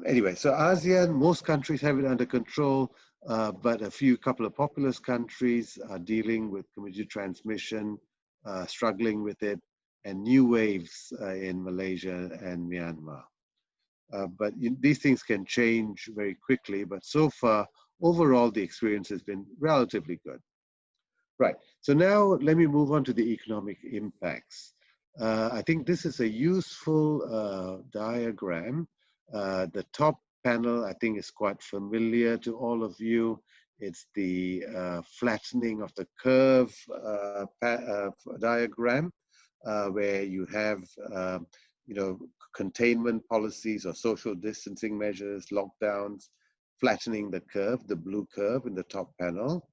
anyway, so ASEAN, most countries have it under control, but a couple of populous countries are dealing with community transmission, struggling with it, and new waves in Malaysia and Myanmar. But these things can change very quickly, but so far, overall, the experience has been relatively good. Right, so now let me move on to the economic impacts. I think this is a useful diagram. The top panel, I think, is quite familiar to all of you. It's the flattening of the curve diagram, where you have, you know, containment policies or social distancing measures, lockdowns, flattening the curve, the blue curve in the top panel.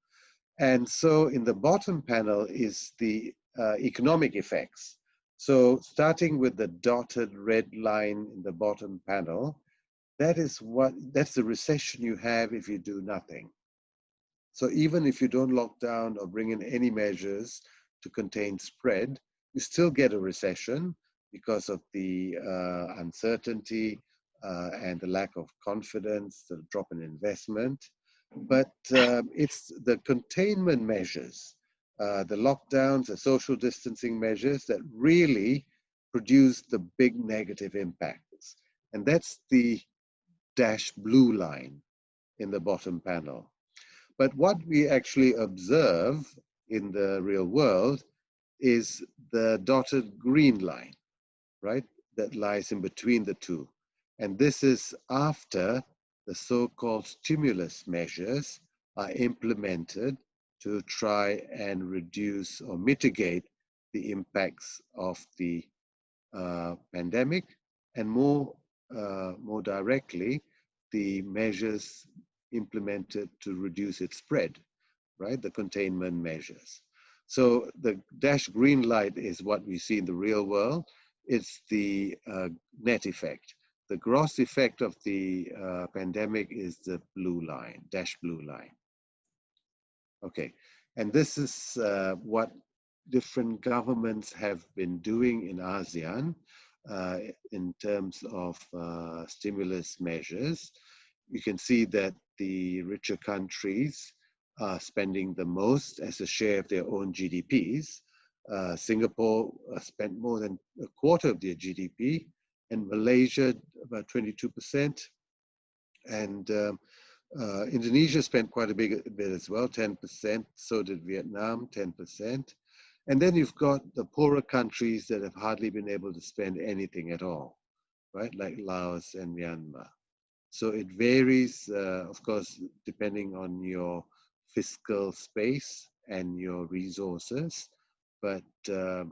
And so in the bottom panel is the economic effects. So starting with the dotted red line in the bottom panel, that's the recession you have if you do nothing. So even if you don't lock down or bring in any measures to contain spread, you still get a recession because of the uncertainty and the lack of confidence, the drop in investment. But it's the containment measures, the lockdowns, the social distancing measures that really produce the big negative impacts. And that's the dash blue line in the bottom panel. But what we actually observe in the real world is the dotted green line, right? That lies in between the two. And this is after the so-called stimulus measures are implemented to try and reduce or mitigate the impacts of the pandemic, and more directly, the measures implemented to reduce its spread, right? The containment measures. So the dashed green light is what we see in the real world. It's the net effect. The gross effect of the pandemic is the blue line, dash blue line. Okay, and this is what different governments have been doing in ASEAN in terms of stimulus measures. You can see that the richer countries are spending the most as a share of their own GDPs. Singapore spent more than a quarter of their GDP, and Malaysia about 22%, and Indonesia spent quite a bit as well, 10%, so did Vietnam, 10%. And then you've got the poorer countries that have hardly been able to spend anything at all, right? Like Laos and Myanmar. So it varies, of course, depending on your fiscal space and your resources. But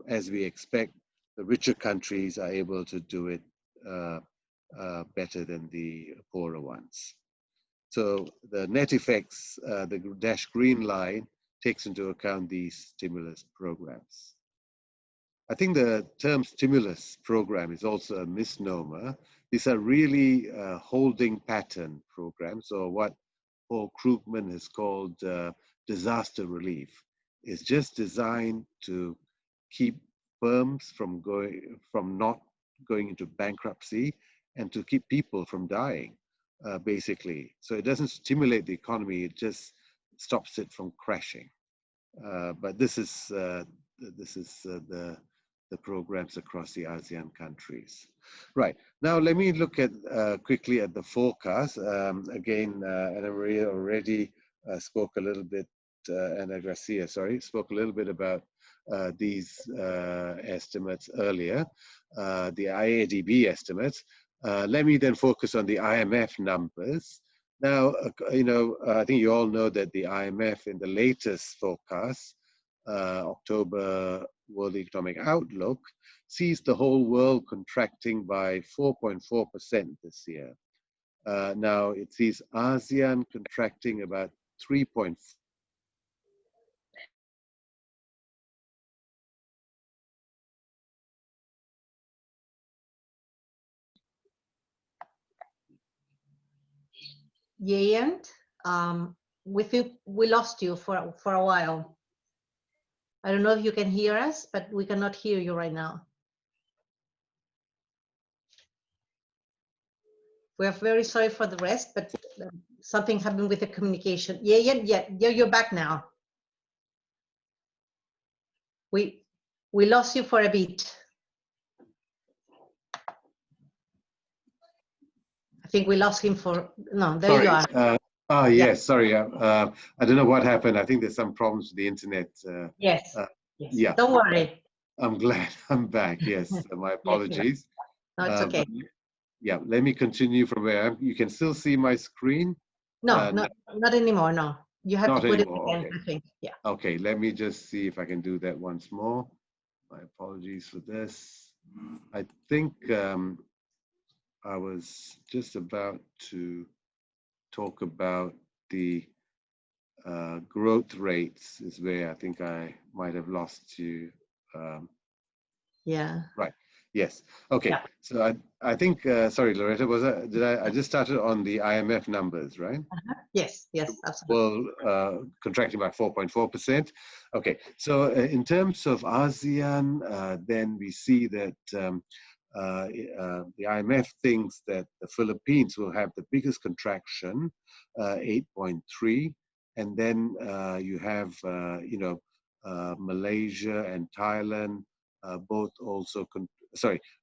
as we expect, the richer countries are able to do it better than the poorer ones. So the net effects, the dashed green line, takes into account these stimulus programs. I think the term stimulus program is also a misnomer. These are really holding pattern programs, or what Paul Krugman has called disaster relief. It's just designed to keep firms from not going into bankruptcy and to keep people from dying. basically. So it doesn't stimulate the economy, it just stops it from crashing. But this is the programs across the ASEAN countries. Right, now let me look at quickly at the forecast. Again, Ana Maria already spoke a little bit, Ana Gracia, sorry, spoke a little bit about these estimates earlier, the IADB estimates. Let me then focus on the IMF numbers. Now, I think you all know that the IMF in the latest forecast, October World Economic Outlook, sees the whole world contracting by 4.4% this year. Now, it sees ASEAN contracting about 3.4%. Yayan, we think we lost you for a while. I don't know if you can hear us, but we cannot hear you right now. We are very sorry for the rest, but something happened with the communication. Yayan, yeah, you're back now. We lost you for a bit. I think we lost him for, no, there you are. Yes, yeah. Sorry. I don't know what happened. I think there's some problems with the internet. Yes. Yes. Yeah. Don't worry. I'm glad I'm back. Yes, my apologies. No, it's okay. Yeah, let me continue from where you can still see my screen. No, not anymore. No, you have to put anymore. it again. Okay. I think. Yeah. Okay, let me just see if I can do that once more. My apologies for this. I think I was just about to talk about the growth rates is where I think I might have lost you. Yeah. Right. Yes. Okay. Yeah. So I think, sorry, Loretta, I just started on the IMF numbers, right? Yes. Yes. Absolutely. Well, contracting by 4.4%. Okay. So in terms of ASEAN, then we see that the IMF thinks that the Philippines will have the biggest contraction, 8.3, and then you have Malaysia and Thailand both also.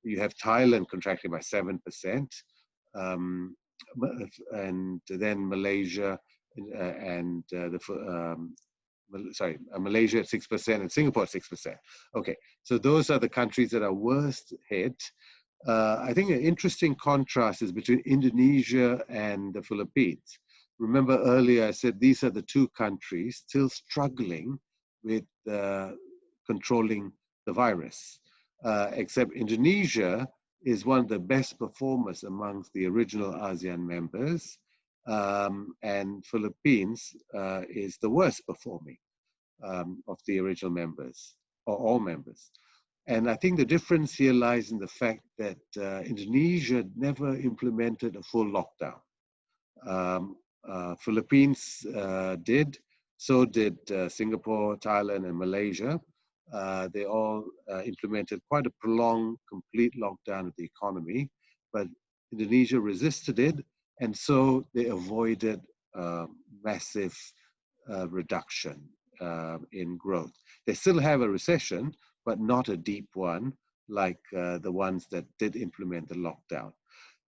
You have Thailand contracting by 7%, and then Malaysia and Malaysia at 6% and Singapore at 6%. Okay, so those are the countries that are worst hit. I think an interesting contrast is between Indonesia and the Philippines. Remember earlier I said these are the two countries still struggling with controlling the virus, except Indonesia is one of the best performers amongst the original ASEAN members, and Philippines is the worst performing of the original members, or all members. And I think the difference here lies in the fact that Indonesia never implemented a full lockdown. Philippines did, so did Singapore, Thailand, and Malaysia. They all implemented quite a prolonged, complete lockdown of the economy, but Indonesia resisted it, and so they avoided massive reduction in growth. They still have a recession, but not a deep one like the ones that did implement the lockdown.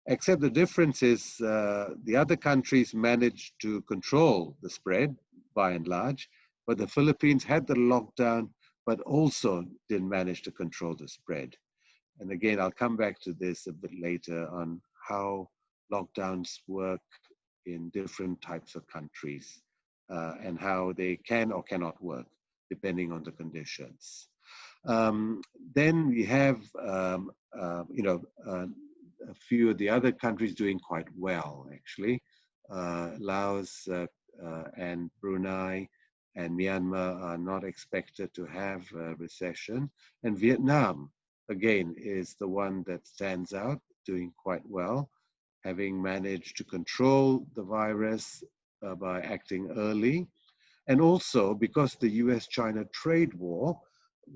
Except the difference is the other countries managed to control the spread by and large, but the Philippines had the lockdown, but also didn't manage to control the spread. And again, I'll come back to this a bit later on how lockdowns work in different types of countries and how they can or cannot work depending on the conditions. Then we have, a few of the other countries doing quite well, actually. Laos and Brunei and Myanmar are not expected to have a recession. And Vietnam, again, is the one that stands out, doing quite well, having managed to control the virus by acting early. And also, because the US-China trade war,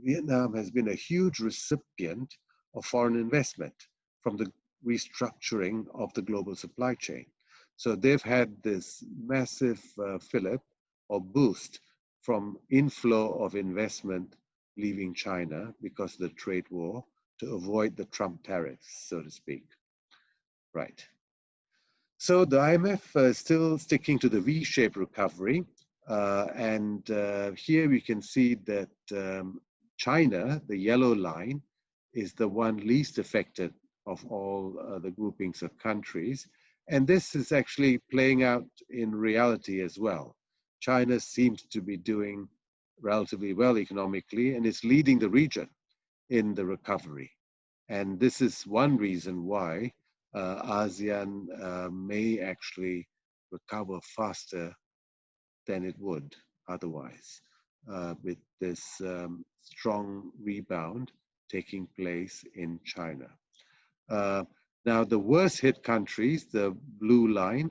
Vietnam has been a huge recipient of foreign investment from the restructuring of the global supply chain. So they've had this massive fillip or boost from inflow of investment leaving China because of the trade war to avoid the Trump tariffs, so to speak. Right. So the IMF is still sticking to the V-shaped recovery. Here we can see that China, the yellow line, is the one least affected of all the groupings of countries. And this is actually playing out in reality as well. China seems to be doing relatively well economically and is leading the region in the recovery. And this is one reason why ASEAN may actually recover faster than it would otherwise, with this strong rebound taking place in China. Now, the worst hit countries, the blue line,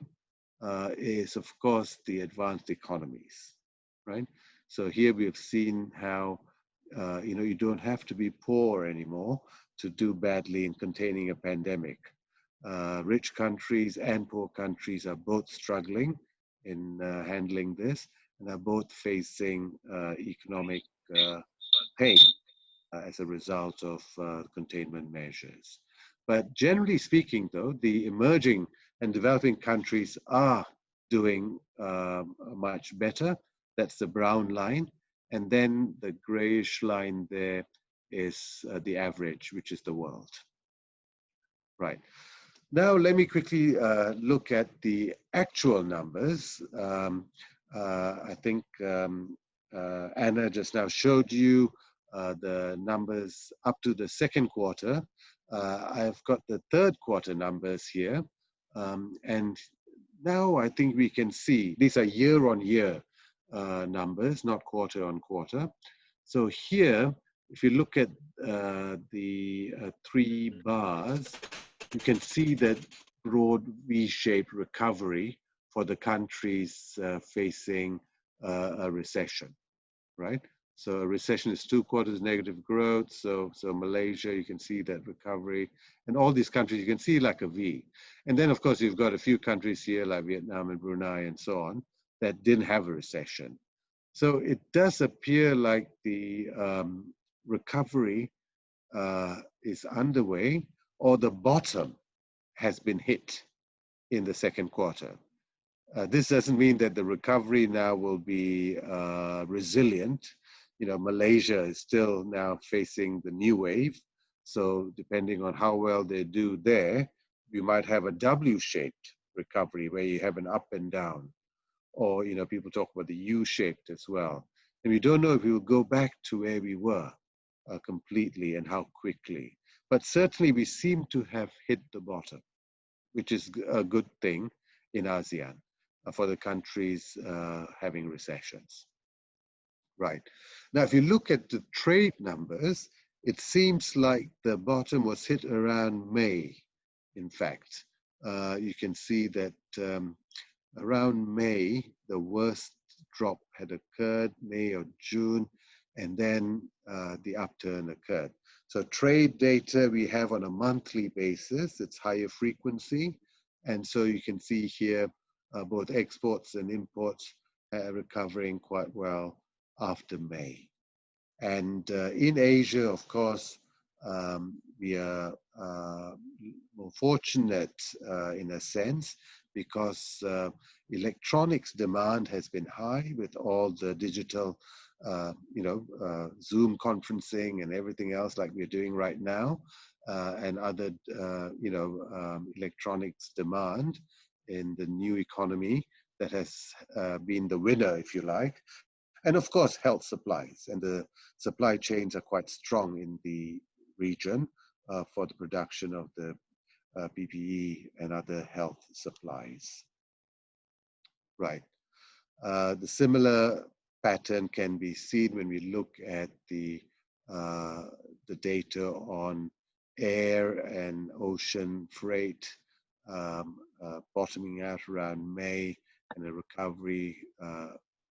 is of course the advanced economies, right? So here we have seen how you don't have to be poor anymore to do badly in containing a pandemic. Rich countries and poor countries are both struggling in handling this and are both facing economic pain as a result of containment measures. But generally speaking, though, the emerging and developing countries are doing much better. That's the brown line. And then the grayish line there is the average, which is the world. Right. Now, let me quickly look at the actual numbers. I think Anna just now showed you the numbers up to the second quarter. I've got the third quarter numbers here. And now I think we can see, these are year-on-year numbers, not quarter-on-quarter. So here, if you look at the three bars, you can see that broad V-shaped recovery for the countries facing a recession, right? So a recession is 2 quarters negative growth. So Malaysia, you can see that recovery. And all these countries, you can see like a V. And then, of course, you've got a few countries here like Vietnam and Brunei and so on that didn't have a recession. So it does appear like the recovery is underway, or the bottom has been hit in the second quarter. This doesn't mean that the recovery now will be resilient. You know, Malaysia is still now facing the new wave. So depending on how well they do there, you might have a W-shaped recovery where you have an up and down. Or, you know, people talk about the U-shaped as well. And we don't know if we will go back to where we were completely and how quickly. But certainly we seem to have hit the bottom, which is a good thing in ASEAN for the countries having recessions. Right. Now, if you look at the trade numbers, it seems like the bottom was hit around May, in fact. You can see that around May, the worst drop had occurred, May or June, and then the upturn occurred. So trade data we have on a monthly basis, it's higher frequency. And so you can see here both exports and imports are recovering quite well after May. And in Asia, of course, we are more fortunate in a sense because electronics demand has been high with all the digital Zoom conferencing and everything else like we're doing right now, and other, electronics demand in the new economy that has been the winner, if you like. And of course, health supplies. And the supply chains are quite strong in the region for the production of the PPE and other health supplies. Right. The similar pattern can be seen when we look at the data on air and ocean freight bottoming out around May and a recovery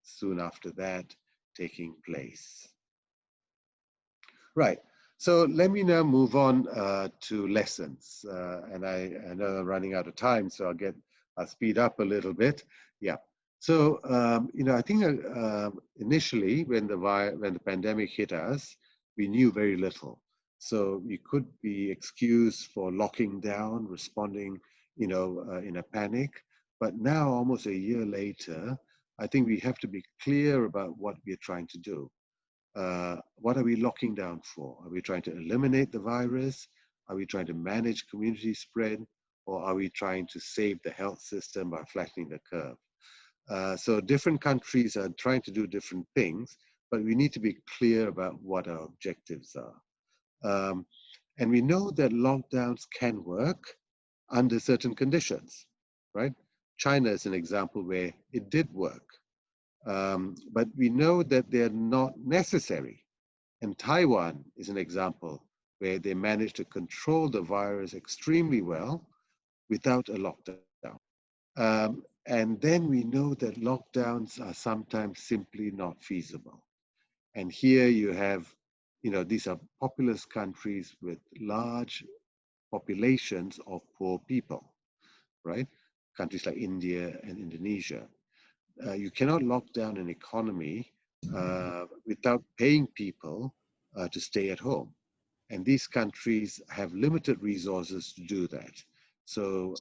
soon after that taking place. Right. So let me now move on to lessons. And I know I'm running out of time, so I'll speed up a little bit. Yeah. So, I think initially when the pandemic hit us, we knew very little. So we could be excused for locking down, responding, in a panic. But now, almost a year later, I think we have to be clear about what we're trying to do. What are we locking down for? Are we trying to eliminate the virus? Are we trying to manage community spread? Or are we trying to save the health system by flattening the curve? So different countries are trying to do different things, but we need to be clear about what our objectives are. And we know that lockdowns can work under certain conditions, right? China is an example where it did work. But we know that they're not necessary. And Taiwan is an example where they managed to control the virus extremely well without a lockdown. And then we know that lockdowns are sometimes simply not feasible. And here you have, these are populous countries with large populations of poor people, right? Countries like India and Indonesia. You cannot lock down an economy without paying people to stay at home. And these countries have limited resources to do that. So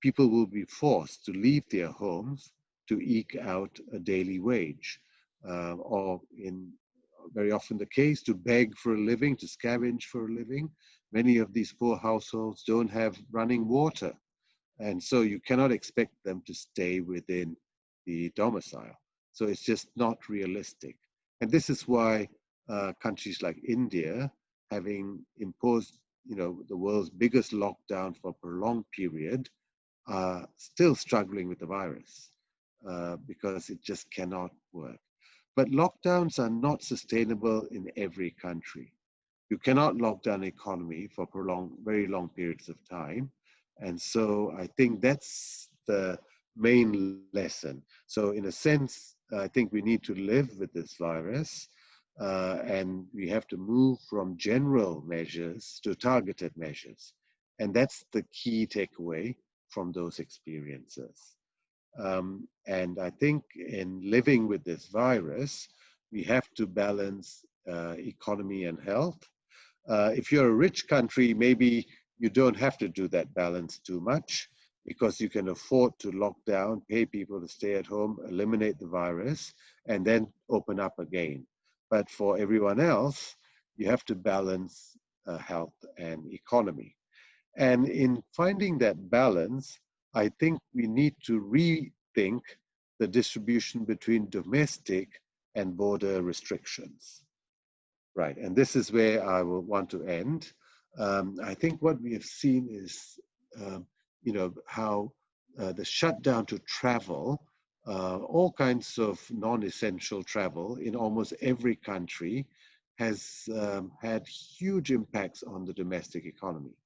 people will be forced to leave their homes to eke out a daily wage, or in very often the case, to beg for a living, to scavenge for a living. Many of these poor households don't have running water. And so you cannot expect them to stay within the domicile. So it's just not realistic. And this is why countries like India, having imposed, the world's biggest lockdown for a prolonged period, are still struggling with the virus because it just cannot work. But lockdowns are not sustainable in every country. You cannot lock down an economy for very long periods of time. And so I think that's the main lesson. So in a sense, I think we need to live with this virus, and we have to move from general measures to targeted measures. And that's the key takeaway from those experiences. And I think in living with this virus, we have to balance economy and health. If you're a rich country, maybe you don't have to do that balance too much because you can afford to lock down, pay people to stay at home, eliminate the virus, and then open up again. But for everyone else, you have to balance health and economy. And in finding that balance, I think we need to rethink the distribution between domestic and border restrictions. Right, and this is where I will want to end. I think what we have seen is, how the shutdown to travel, all kinds of non-essential travel in almost every country has had huge impacts on the domestic economy.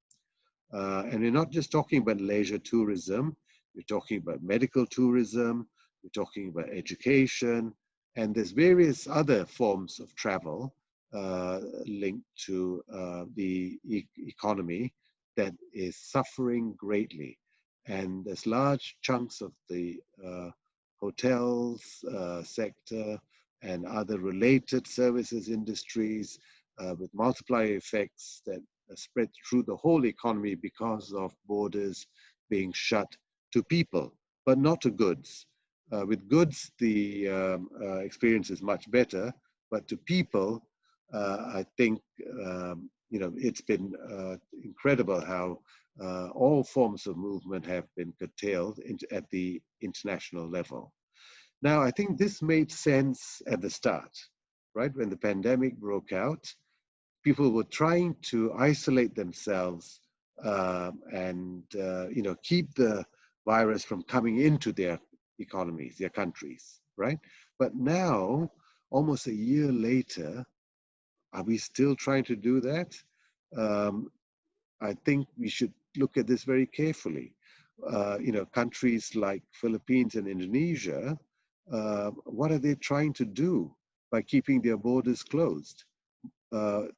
And we're not just talking about leisure tourism, we're talking about medical tourism, we're talking about education, and there's various other forms of travel linked to the economy that is suffering greatly. And there's large chunks of the hotels sector and other related services industries with multiplier effects that spread through the whole economy because of borders being shut to people, but not to goods. With goods, the experience is much better, but to people, I think, it's been incredible how all forms of movement have been curtailed at the international level. Now, I think this made sense at the start, right? When the pandemic broke out, people were trying to isolate themselves and keep the virus from coming into their economies, their countries, right? But now, almost a year later, are we still trying to do that? I think we should look at this very carefully. Countries like Philippines and Indonesia, what are they trying to do by keeping their borders closed? There's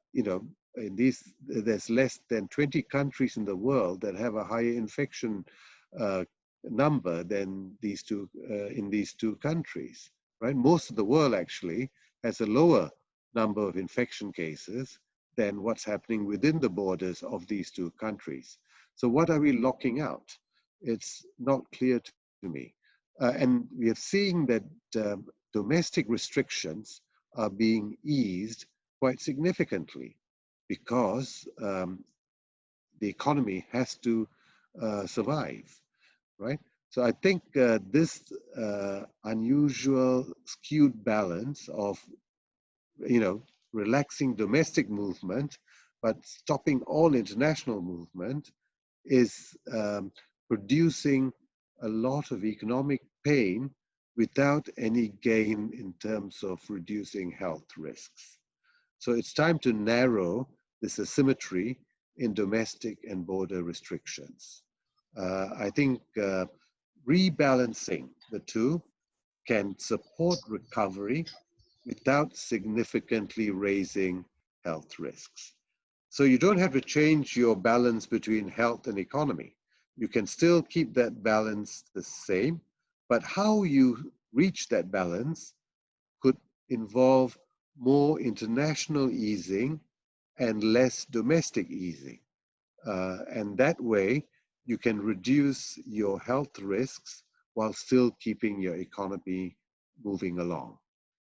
less than 20 countries in the world that have a higher infection number than these two in these two countries, right? Most of the world actually has a lower number of infection cases than what's happening within the borders of these two countries. So what are we locking out? It's not clear to me. And we are seeing that domestic restrictions are being eased quite significantly because the economy has to survive, right? So I think this unusual skewed balance of, relaxing domestic movement, but stopping all international movement is producing a lot of economic pain without any gain in terms of reducing health risks. So it's time to narrow this asymmetry in domestic and border restrictions. I think rebalancing the two can support recovery without significantly raising health risks. So you don't have to change your balance between health and economy. You can still keep that balance the same, but how you reach that balance could involve more international easing and less domestic easing. And that way, you can reduce your health risks while still keeping your economy moving along.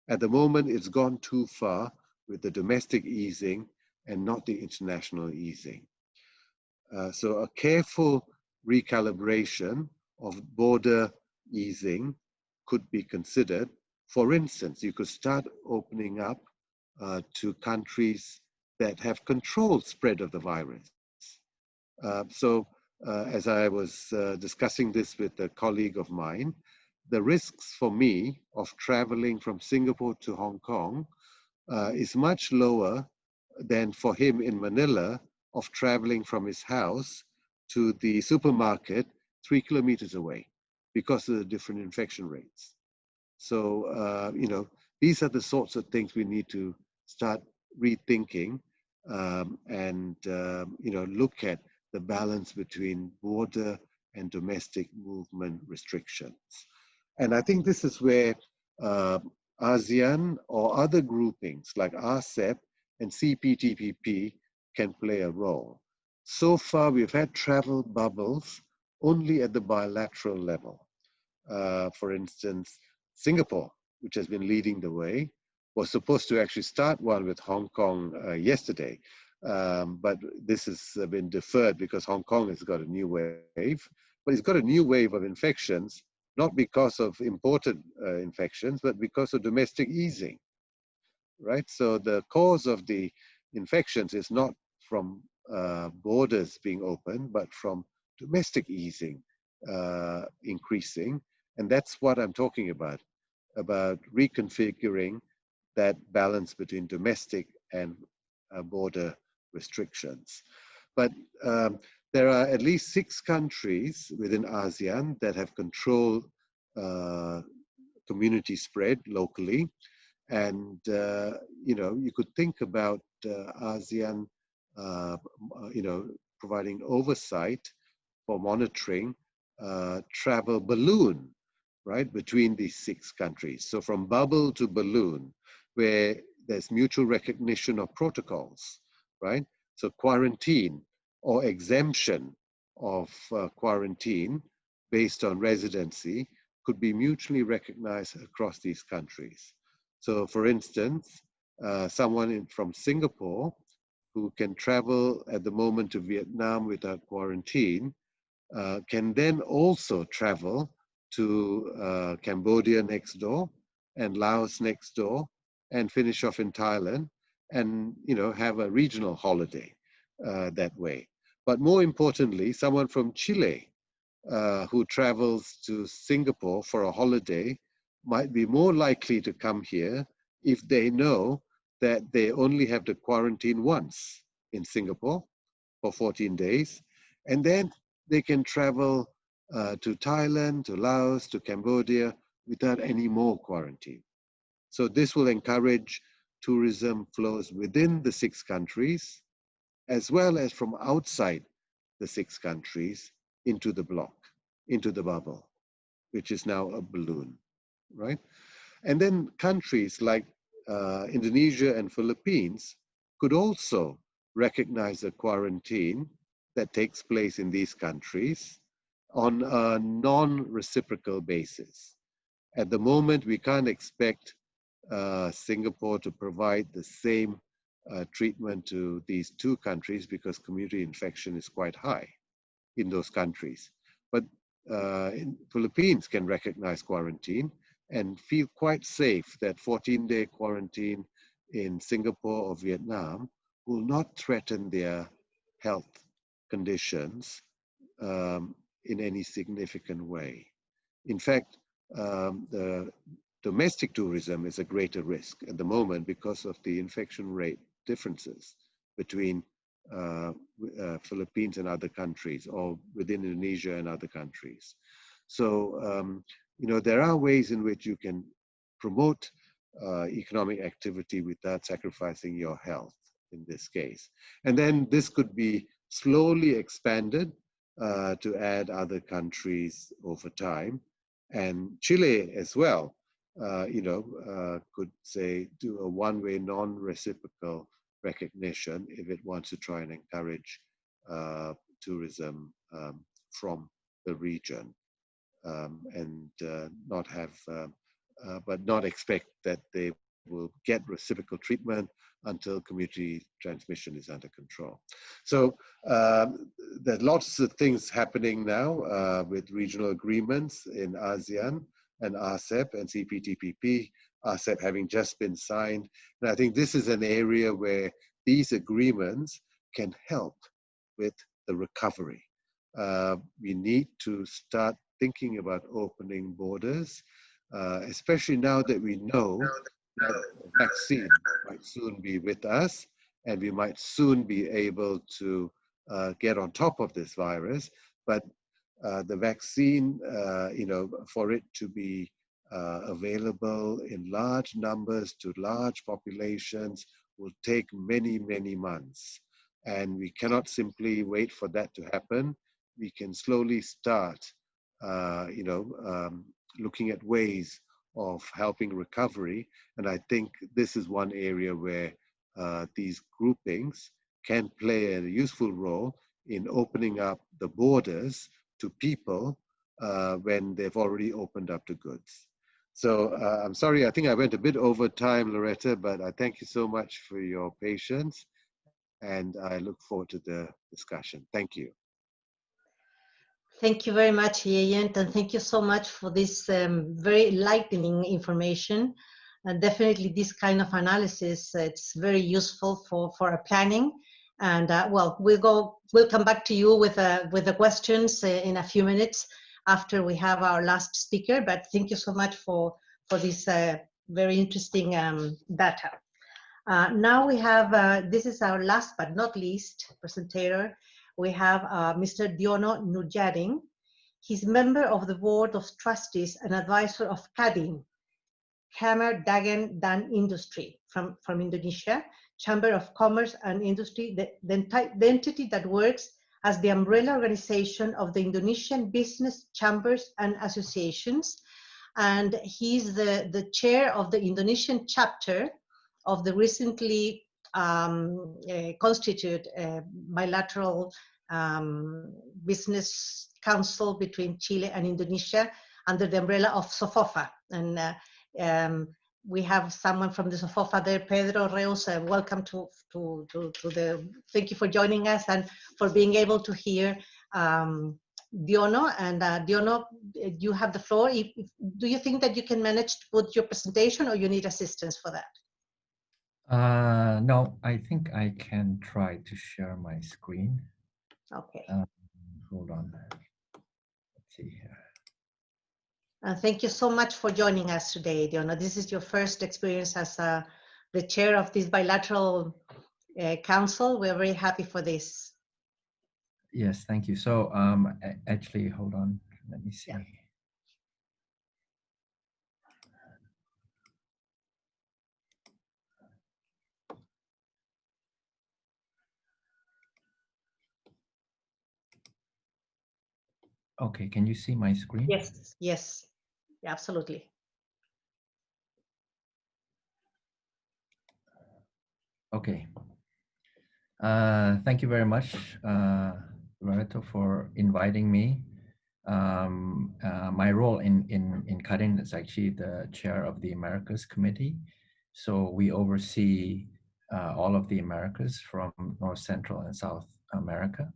At the moment, it's gone too far with the domestic easing and not the international easing. So a careful recalibration of border easing could be considered. For instance, you could start opening up to countries that have controlled spread of the virus. As I was discussing this with a colleague of mine, the risks for me of traveling from Singapore to Hong Kong is much lower than for him in Manila of traveling from his house to the supermarket 3 kilometers away because of the different infection rates. So, these are the sorts of things we need to start rethinking and look at the balance between border and domestic movement restrictions. And I think this is where ASEAN or other groupings like RCEP and CPTPP can play a role. So far, we've had travel bubbles only at the bilateral level. For instance, Singapore, which has been leading the way, was supposed to actually start one with Hong Kong yesterday. But this has been deferred because Hong Kong has got a new wave. But it's got a new wave of infections, not because of imported infections, but because of domestic easing, right? So the cause of the infections is not from borders being open, but from domestic easing increasing. And that's what I'm talking about reconfiguring that balance between domestic and border restrictions. But there are at least 6 countries within ASEAN that have controlled community spread locally. And, you could think about ASEAN, providing oversight for monitoring travel balloon, right, between these 6 countries. So from bubble to balloon, where there's mutual recognition of protocols, right? So quarantine or exemption of quarantine based on residency could be mutually recognized across these countries. So for instance, someone from Singapore who can travel at the moment to Vietnam without quarantine can then also travel to Cambodia next door and Laos next door and finish off in Thailand and have a regional holiday that way. But more importantly, someone from Chile who travels to Singapore for a holiday might be more likely to come here if they know that they only have to quarantine once in Singapore for 14 days, and then they can travel to Thailand, to Laos, to Cambodia without any more quarantine. So this will encourage tourism flows within the 6 countries, as well as from outside the 6 countries into the bloc, into the bubble, which is now a balloon, right? And then countries like Indonesia and Philippines could also recognize a quarantine that takes place in these countries on a non-reciprocal basis. At the moment, we can't expect Singapore to provide the same treatment to these two countries because community infection is quite high in those countries. But in Philippines can recognize quarantine and feel quite safe that 14-day quarantine in Singapore or Vietnam will not threaten their health conditions in any significant way. In fact, the domestic tourism is a greater risk at the moment because of the infection rate differences between Philippines and other countries, or within Indonesia and other countries. So, you know, there are ways in which you can promote economic activity without sacrificing your health in this case. And then this could be slowly expanded to add other countries over time. And Chile as well, you know, could say do a one-way non-reciprocal recognition if it wants to try and encourage tourism from the region, and not have, but not expect that they will get reciprocal treatment until community transmission is under control. So there's lots of things happening now with regional agreements in ASEAN and RCEP and CPTPP, RCEP having just been signed. And I think this is an area where these agreements can help with the recovery. We need to start thinking about opening borders, especially now that we know that the vaccine might soon be with us, and we might soon be able to get on top of this virus. But the vaccine, you know, for it to be available in large numbers to large populations will take many, many months. And we cannot simply wait for that to happen. We can slowly start, you know, looking at ways of helping recovery. And I think this is one area where these groupings can play a useful role in opening up the borders to people when they've already opened up to goods. So I'm sorry, I think I went a bit over time, Loretta, but I thank you so much for your patience, and I look forward to the discussion. Thank you. Thank you very much, Yeyent, and thank you so much for this very enlightening information. Definitely this kind of analysis, it's very useful for our planning. And well, we'll come back to you with the questions in a few minutes after we have our last speaker, but thank you so much for this very interesting data. Now we have, this is our last but not least presenter. We have Mr. Diono Nurjading. He's member of the board of trustees and advisor of Kadin, Kamar Dagang dan Industri from Indonesia, Chamber of Commerce and Industry, the entity that works as the umbrella organization of the Indonesian business chambers and associations. And he's the chair of the Indonesian chapter of the recently constituted bilateral business council between Chile and Indonesia under the umbrella of SOFOFA. And we have someone from the SOFOFA there, Pedro Reus. Welcome to the, thank you for joining us and for being able to hear Diono. And Diono, you have the floor. Do you think that you can manage to put your presentation, or you need assistance for that? No, I think I can try to share my screen. Okay. Hold on. Let's see here. Thank you so much for joining us today, Diono. This is your first experience as the chair of this bilateral council. We're very happy for this. Yes, thank you. So actually, hold on, let me see. Yeah. Okay, can you see my screen? Yes, yes, absolutely. Okay. Thank you very much, Loreto, for inviting me. My role in CADIN is actually the chair of the Americas Committee. So we oversee all of the Americas from North, Central, and South America.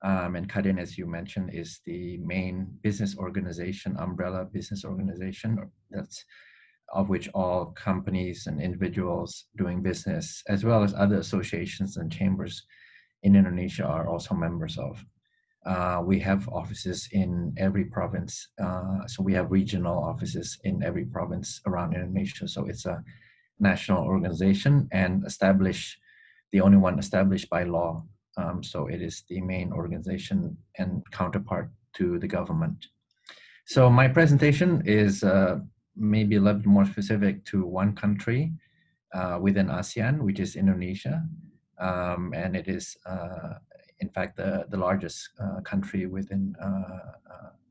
And CADIN, as you mentioned, is the main business organization, umbrella business organization, that's of which all companies and individuals doing business, as well as other associations and chambers in Indonesia, are also members of. We have offices in every province. So we have regional offices in every province around Indonesia. So it's a national organization and the only one established by law. So it is the main organization and counterpart to the government. So my presentation is maybe a little bit more specific to one country within ASEAN, which is Indonesia. And it is, in fact, the largest country within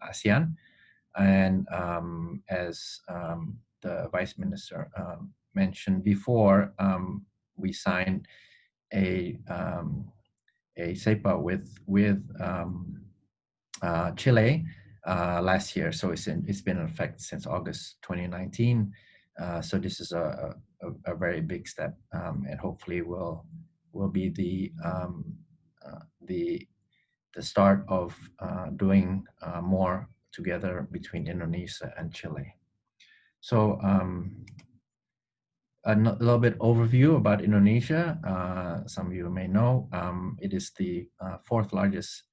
ASEAN. And as the Vice Minister mentioned before, we signed a CEPA with Chile last year. So it's been in effect since August 2019. So this is a very big step, and hopefully will be the start of doing more together between Indonesia and Chile. So a little bit overview about Indonesia. Some of you may know it is the fourth largest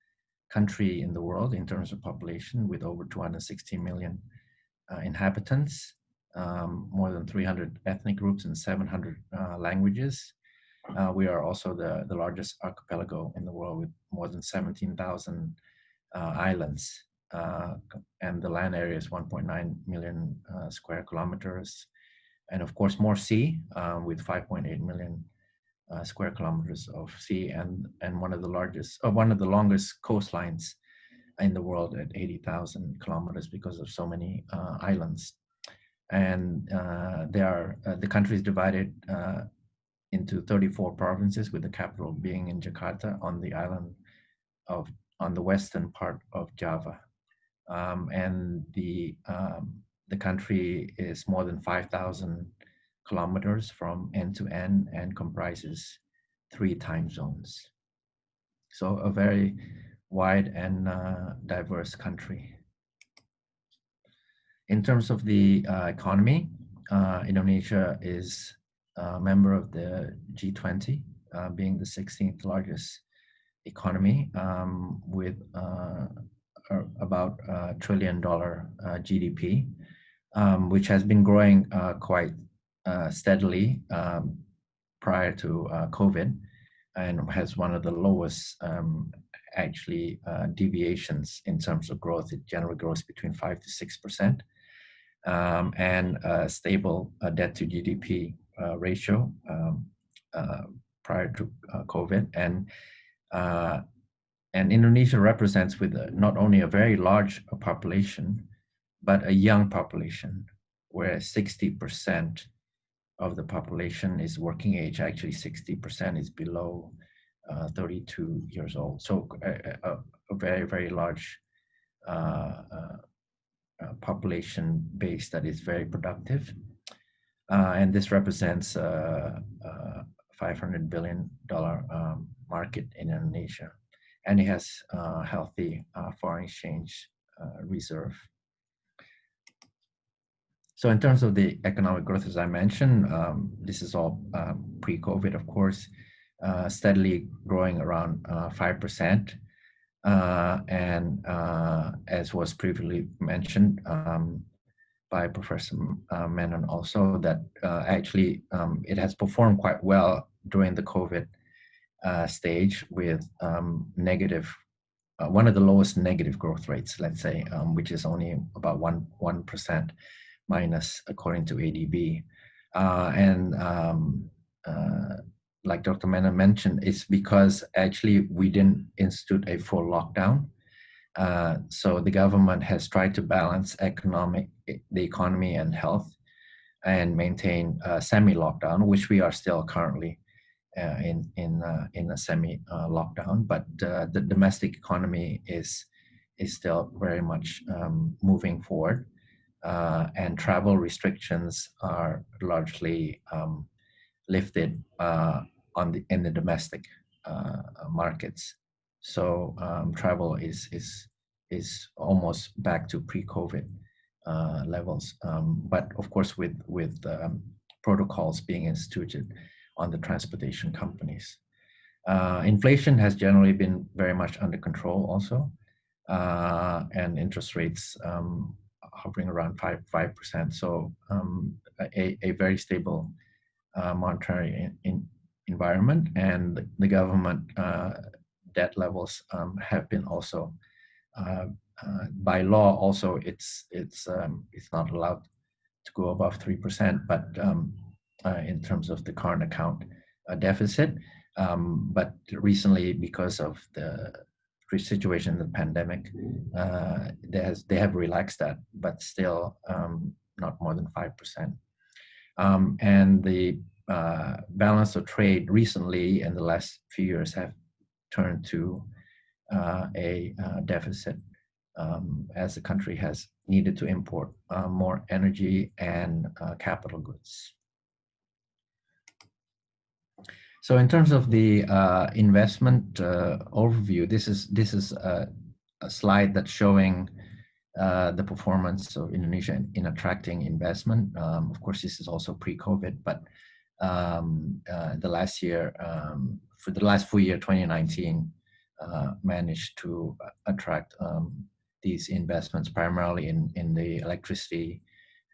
country in the world in terms of population, with over 260 million inhabitants, more than 300 ethnic groups and 700 languages. We are also the largest archipelago in the world, with more than 17,000 islands. And the land area is 1.9 million square kilometers. And of course, more sea, with 5.8 million square kilometers of sea, and one of the longest coastlines in the world at 80,000 kilometers because of so many islands. And the country is divided into 34 provinces, with the capital being in Jakarta on the western part of Java. And the country is more than 5,000 kilometers from end to end and comprises 3 time zones. So a very wide and diverse country. In terms of the economy, Indonesia is a member of the G20, being the 16th largest economy, with about $1 trillion GDP, which has been growing quite steadily prior to COVID, and has one of the lowest deviations in terms of growth. It generally grows between 5 to 6%, and a stable debt to GDP ratio prior to COVID. And Indonesia represents with not only a very large population, but a young population, where 60% of the population is working age. Actually, 60% is below 32 years old. So a very, very large population base that is very productive. And this represents a $500 billion market in Indonesia. And it has a healthy foreign exchange reserve. So in terms of the economic growth, as I mentioned, this is all pre-COVID, of course, steadily growing around 5%. And as was previously mentioned by Professor Menon also, that actually it has performed quite well during the COVID stage, with one of the lowest negative growth rates, let's say, which is only about 1% minus, according to ADB. Like Dr. Menon mentioned, it's because actually we didn't institute a full lockdown. So the government has tried to balance the economy and health, and maintain semi-lockdown, which we are still currently in a semi-lockdown. But the domestic economy is still very much moving forward, and travel restrictions are largely lifted in the domestic markets. So travel is almost back to pre-COVID levels, but of course with protocols being instituted on the transportation companies. Inflation has generally been very much under control also, and interest rates hovering around 5%. So a very stable monetary environment, and the government debt levels have been also by law also it's not allowed to go above 3%, but in terms of the current account deficit, but recently, because of the situation in the pandemic, they have relaxed that, but still not more than 5%. And the balance of trade recently in the last few years have turned to a deficit, as the country has needed to import more energy and capital goods. So in terms of the investment overview, this is a slide that's showing the performance of Indonesia in attracting investment. Of course, this is also pre-COVID, but the last year, for the last full year, 2019, managed to attract these investments primarily in the electricity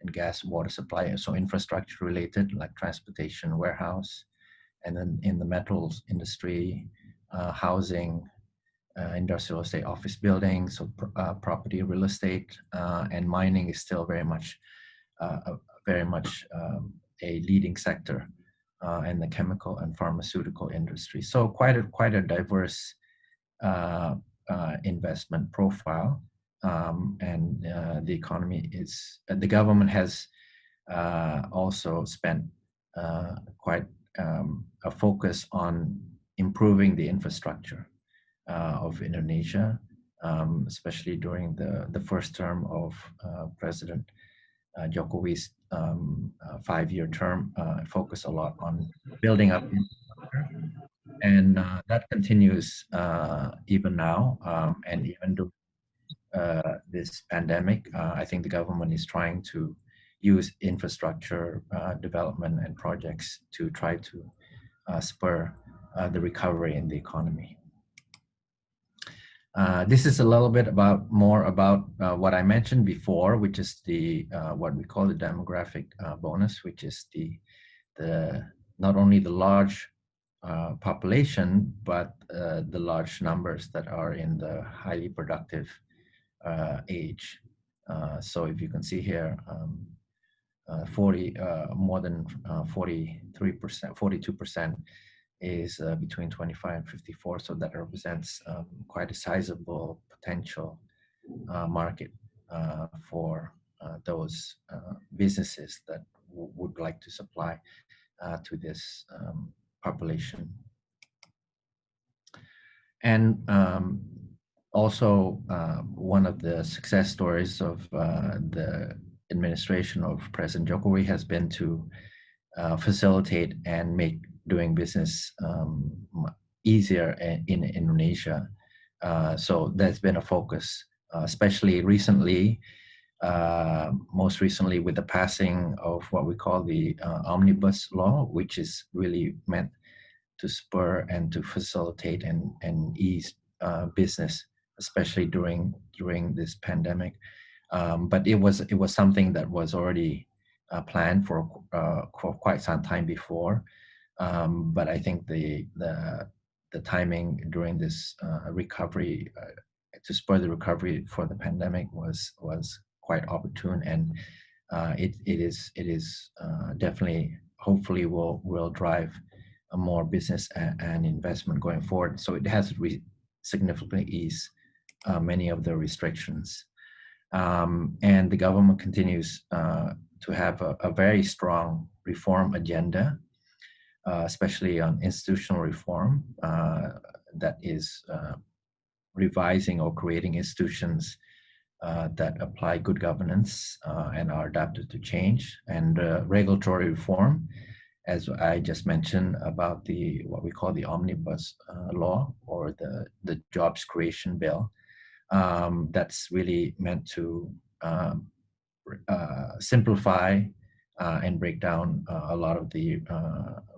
and gas, water supply, so infrastructure related like transportation, warehouse, and then in the metals industry, housing, industrial estate, office buildings, so property, real estate, and mining is still very much a leading sector in the chemical and pharmaceutical industry. So quite a diverse investment profile, and the economy is. The government has also spent quite a focus on improving the infrastructure of Indonesia, especially during the first term of President Jokowi's 5-year term. Focus a lot on building up infrastructure, and that continues even now, and even during this pandemic. I think the government is trying to use infrastructure development and projects to try to spur the recovery in the economy. This is a little bit more about what I mentioned before, which is the what we call the demographic bonus, which is the not only the large population, but the large numbers that are in the highly productive age. So if you can see here, more than 43%, 42% is between 25 and 54. So that represents quite a sizable potential market for those businesses that would like to supply to this population. And also one of the success stories of the administration of President Jokowi has been to facilitate and make doing business easier in Indonesia. So that's been a focus, especially recently, most recently with the passing of what we call the Omnibus Law, which is really meant to spur and to facilitate and ease business, especially during this pandemic. But it was something that was already planned for quite some time before. But I think the timing during this recovery to spur the recovery for the pandemic was quite opportune, and it is definitely, hopefully will drive more business and investment going forward. So it has significantly eased many of the restrictions. And the government continues to have a very strong reform agenda, especially on institutional reform, that is revising or creating institutions that apply good governance and are adapted to change, and regulatory reform, as I just mentioned about what we call the omnibus law, or the jobs creation bill. That's really meant to simplify and break down a lot of the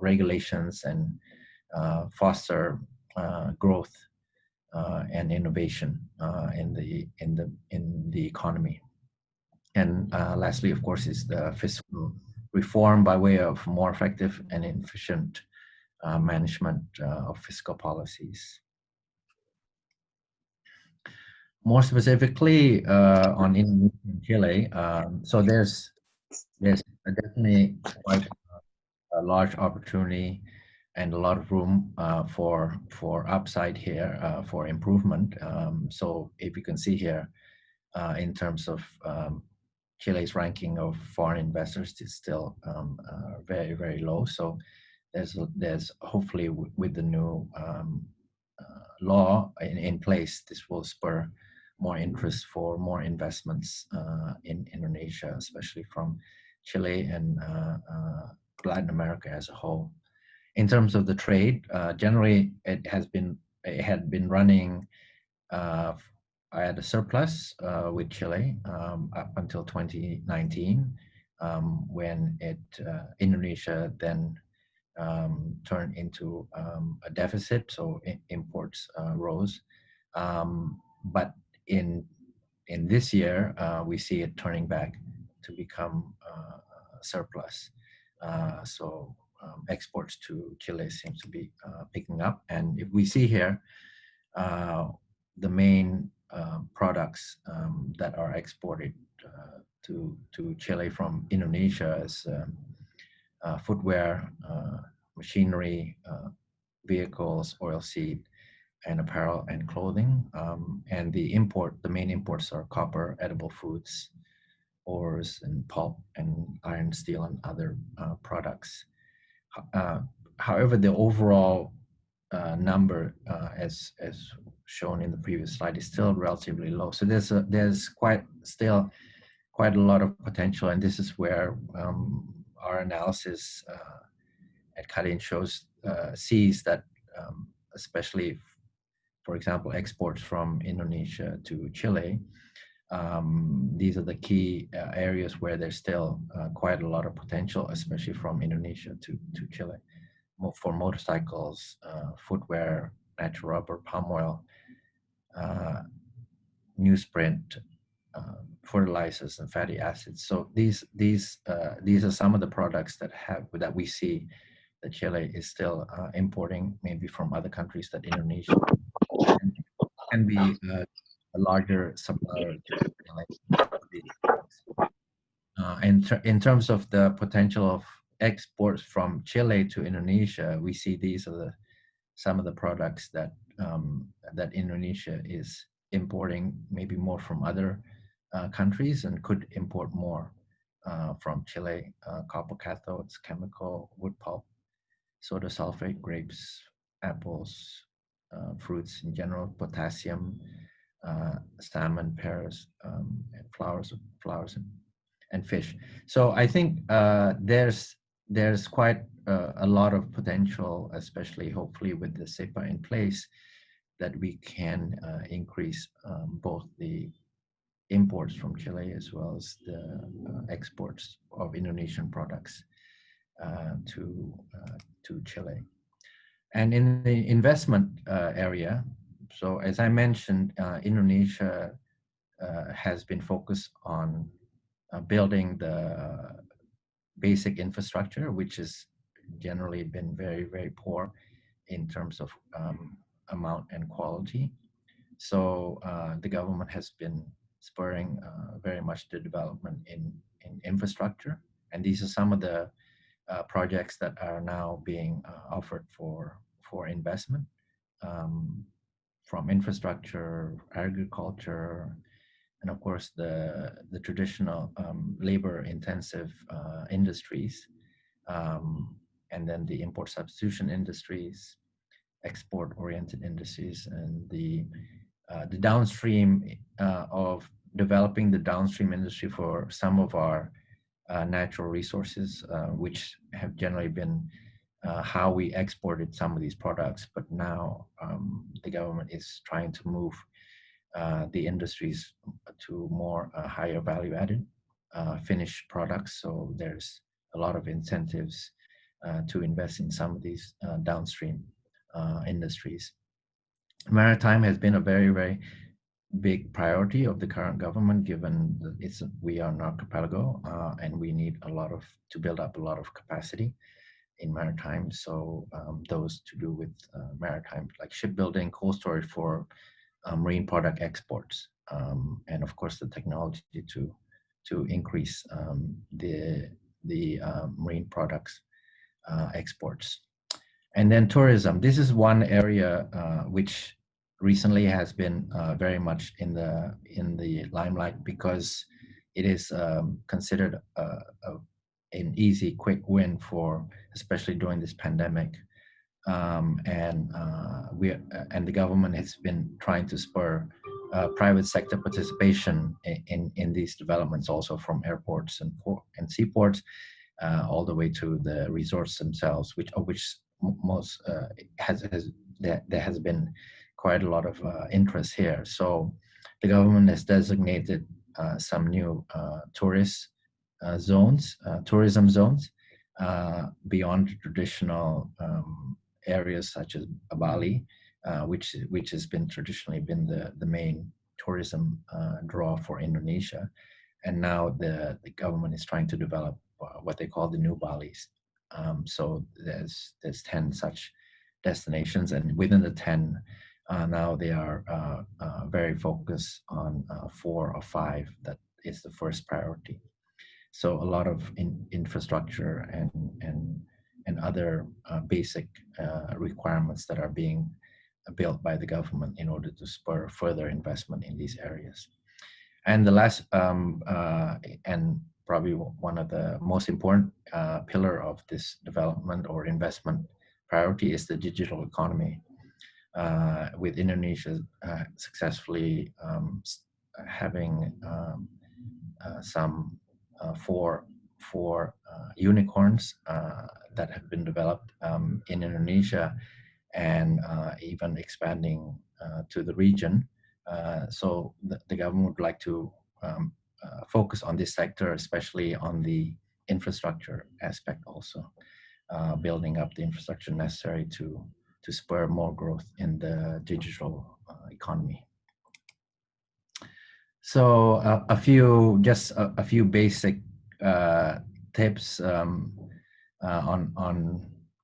regulations and foster growth and innovation in the economy. And lastly, of course, is the fiscal reform by way of more effective and efficient management of fiscal policies. More specifically on Indonesia and Chile, so there's definitely quite a large opportunity and a lot of room for upside here, for improvement. So if you can see here, in terms of Chile's ranking of foreign investors, is still very, very low. So there's hopefully with the new law in place, this will spur more interest for more investments in Indonesia, especially from Chile and Latin America as a whole. In terms of the trade, generally it had been running at a surplus with Chile up until 2019, when Indonesia then turned into a deficit, so imports rose. But in this year, we see it turning back to become surplus. So exports to Chile seems to be picking up. And if we see here, the main products that are exported to Chile from Indonesia is footwear, machinery, vehicles, oilseed, and apparel and clothing. And the main imports are copper, edible foods, ores, and pulp, and iron, steel, and other products. However, the overall number, as shown in the previous slide, is still relatively low. So there's still quite a lot of potential, and this is where our analysis at Karin sees that, especially, for example, exports from Indonesia to Chile, these are the key areas where there's still quite a lot of potential, especially from Indonesia to Chile, for motorcycles, footwear, natural rubber, palm oil, newsprint, fertilizers, and fatty acids. So these are some of the products that we see that Chile is still importing, maybe from other countries that Indonesia can be a larger supplier to Chile. In terms of the potential of exports from Chile to Indonesia, we see these are some of the products that that Indonesia is importing, maybe more from other countries, and could import more from Chile: copper cathodes, chemical, wood pulp, soda sulfate, grapes, apples, fruits in general, potassium, salmon, pears, and flowers, and fish. So I think there's quite a lot of potential, especially hopefully with the CEPA in place, that we can increase both the imports from Chile as well as the exports of Indonesian products to Chile. And in the investment area, so as I mentioned, Indonesia has been focused on building the basic infrastructure, which has generally been very, very poor in terms of amount and quality. So the government has been spurring very much the development in infrastructure. And these are some of the projects that are now being offered for investment. from infrastructure, agriculture, and of course the traditional labor-intensive industries, and then the import substitution industries, export-oriented industries, and the downstream of developing the downstream industry for some of our natural resources, which have generally been how we exported some of these products. But now the government is trying to move the industries to more higher value added finished products. So there's a lot of incentives to invest in some of these downstream industries. Maritime has been a very, very big priority of the current government, given that we are an archipelago and we need to build up a lot of capacity in maritime. So those to do with maritime, like shipbuilding, cold storage for marine product exports, and of course the technology to increase the marine products exports. And then tourism. This is one area which recently has been very much in the limelight, because it is considered an easy, quick win for, especially during this pandemic. And the government has been trying to spur private sector participation in these developments, also from airports and seaports, all the way to the resorts themselves, which most there has been quite a lot of interest here. So the government has designated some new tourism zones beyond traditional areas such as Bali, which has been traditionally been the main tourism draw for Indonesia. And now the government is trying to develop what they call the new Balis. So there's 10 such destinations, and within the 10, now they are very focused on 4 or 5. That is the first priority. So a lot of infrastructure and other basic requirements that are being built by the government in order to spur further investment in these areas. And the last and probably one of the most important pillar of this development or investment priority is the digital economy. With Indonesia successfully having some four unicorns that have been developed in Indonesia, and even expanding to the region. So the government would like to focus on this sector, especially on the infrastructure aspect also, building up the infrastructure necessary to spur more growth in the digital economy. So a few basic tips on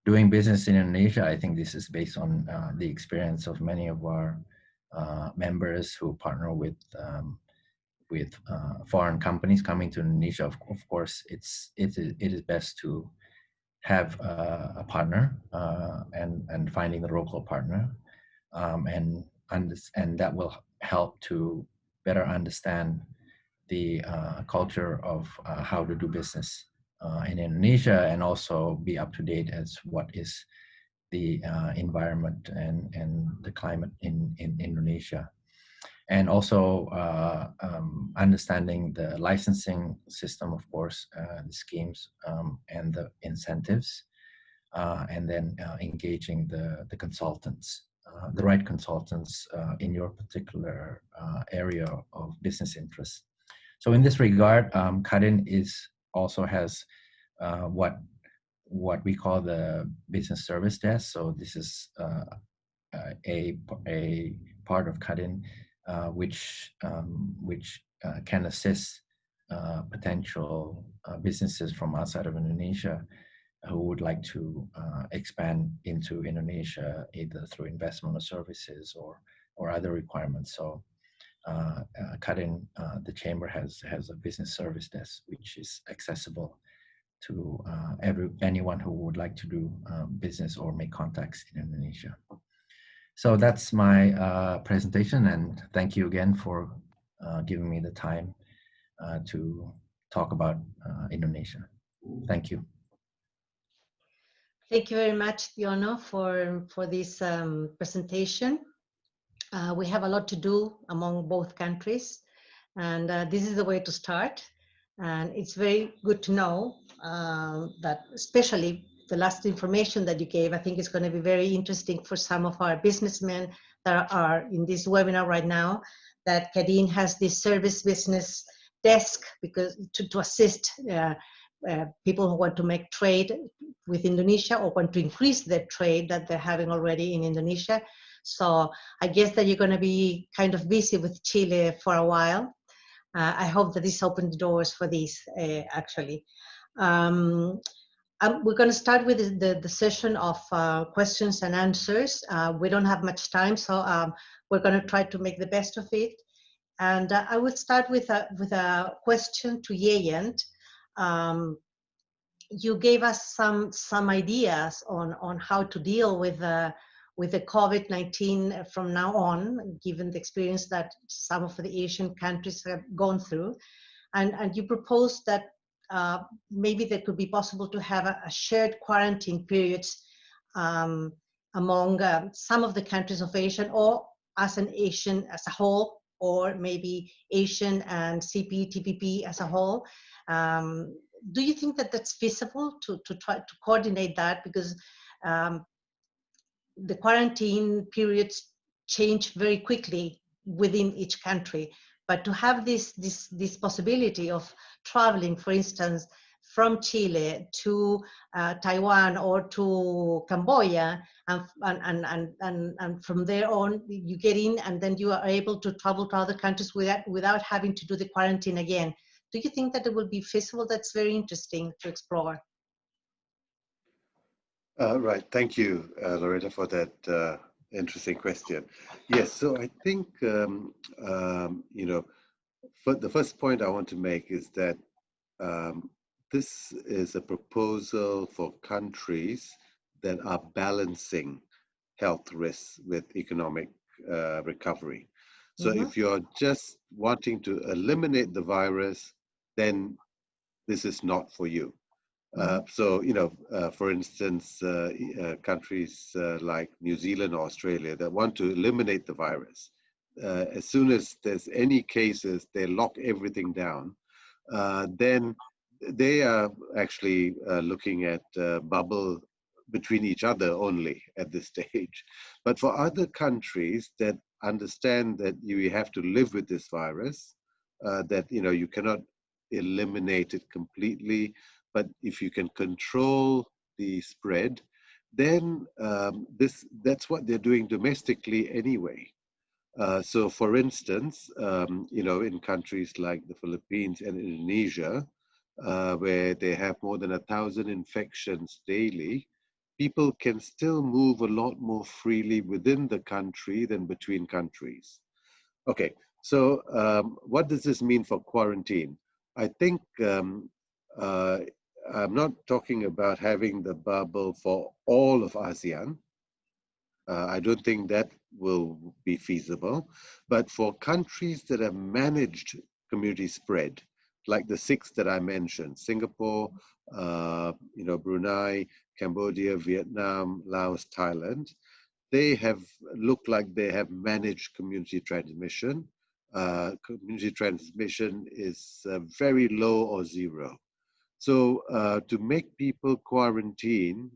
doing business in Indonesia. I think this is based on the experience of many of our members who partner with foreign companies coming to Indonesia. Of course, it is best to have a partner and finding the local partner, and that will help to better understand the culture of how to do business in Indonesia, and also be up to date as what is the environment and the climate in Indonesia. And also understanding the licensing system, of course, the schemes and the incentives, and then engaging the consultants, the right consultants in your particular area of business interest. So in this regard, Karin also has what we call the business service desk. So this is a part of Karin which can assist potential businesses from outside of Indonesia who would like to expand into Indonesia, either through investment or services or other requirements. So Karin, the chamber has a business service desk which is accessible to anyone who would like to do business or make contacts in Indonesia. So that's my presentation, and thank you again for giving me the time to talk about Indonesia. Thank you. Thank you very much, Diono, for this presentation. We have a lot to do among both countries, and this is the way to start. And it's very good to know that, especially the last information that you gave, I think is going to be very interesting for some of our businessmen that are in this webinar right now, that Kadin has this service business desk because to assist people who want to make trade with Indonesia or want to increase their trade that they're having already in Indonesia. So I guess that you're going to be kind of busy with Chile for a while. I hope that this opens doors for this, actually. We're going to start with the session of questions and answers. We don't have much time, so we're going to try to make the best of it. And I would start with a question to Yeyent. You gave us some ideas on how to deal with the COVID-19 from now on, given the experience that some of the Asian countries have gone through. And you proposed that maybe that could be possible to have a shared quarantine periods among some of the countries of Asia, or as an Asian as a whole, or maybe Asian and CP, TPP as a whole. Do you think that that's feasible to try to coordinate that? Because the quarantine periods change very quickly within each country. But to have this possibility of traveling, for instance, from Chile to Taiwan or to Cambodia, and from there on you get in, and then you are able to travel to other countries without having to do the quarantine again. Do you think that it will be feasible? That's very interesting to explore. Right, thank you, Loretta, for that interesting question. Yes, so I think, you know, the first point I want to make is that this is a proposal for countries that are balancing health risks with economic recovery. So if you're just wanting to eliminate the virus, then this is not for you. So, you know, for instance, countries like New Zealand or Australia that want to eliminate the virus, as soon as there's any cases, they lock everything down. Then they are actually looking at bubble between each other only at this stage. But for other countries that understand that you have to live with this virus, that, you know, you cannot eliminate it completely, but if you can control the spread, then that's what they're doing domestically anyway. So for instance, you know, in countries like the Philippines and Indonesia, where they have more than 1,000 infections daily, people can still move a lot more freely within the country than between countries. Okay, so what does this mean for quarantine? I think I'm not talking about having the bubble for all of ASEAN. I don't think that will be feasible. But for countries that have managed community spread, like the 6 that I mentioned, Singapore, you know, Brunei, Cambodia, Vietnam, Laos, Thailand, they have looked like they have managed community transmission. Community transmission is very low or zero. So to make people quarantine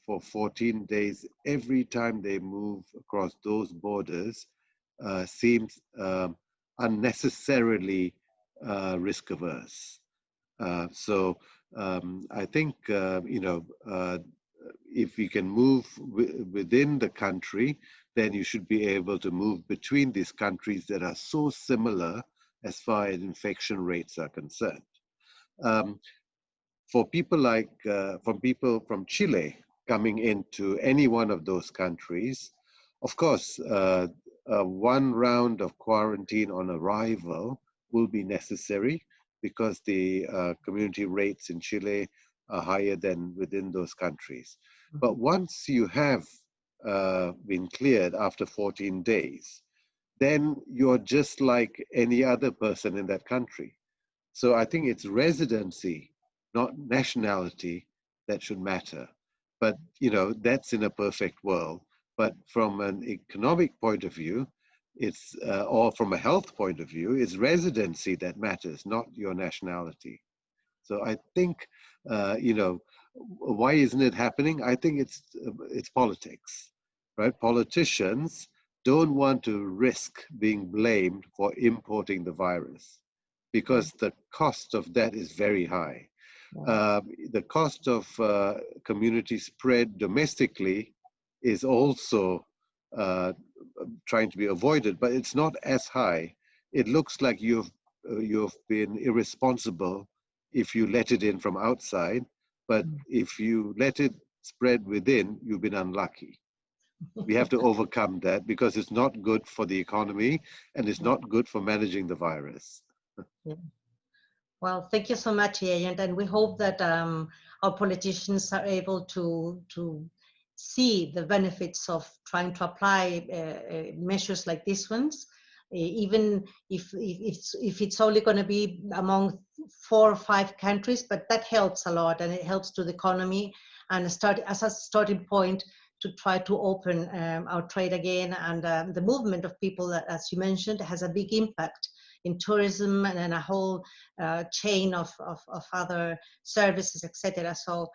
for 14 days every time they move across those borders seems unnecessarily risk averse. So I think, you know, if you can move within the country, then you should be able to move between these countries that are so similar as far as infection rates are concerned. For people like, from people from Chile coming into any one of those countries, of course, one round of quarantine on arrival will be necessary because the community rates in Chile are higher than within those countries. But once you have been cleared after 14 days, then you're just like any other person in that country. So I think it's residency, not nationality, that should matter. But, you know, that's in a perfect world. But from an economic point of view, it's, or from a health point of view, it's residency that matters, not your nationality. So I think, you know, why isn't it happening? I think it's politics, right? Politicians don't want to risk being blamed for importing the virus because the cost of that is very high. The cost of community spread domestically is also trying to be avoided, but it's not as high. It looks like you've been irresponsible if you let it in from outside, but if you let it spread within, you've been unlucky. We have to overcome that because it's not good for the economy and it's not good for managing the virus. Yeah. Well, thank you so much, Yayant, and we hope that our politicians are able to see the benefits of trying to apply measures like these ones, even if it's only going to be among 4 or 5 countries, but that helps a lot, and it helps to the economy and start as a starting point to try to open our trade again, and the movement of people, as you mentioned, has a big impact in tourism and then a whole chain of other services, etc. So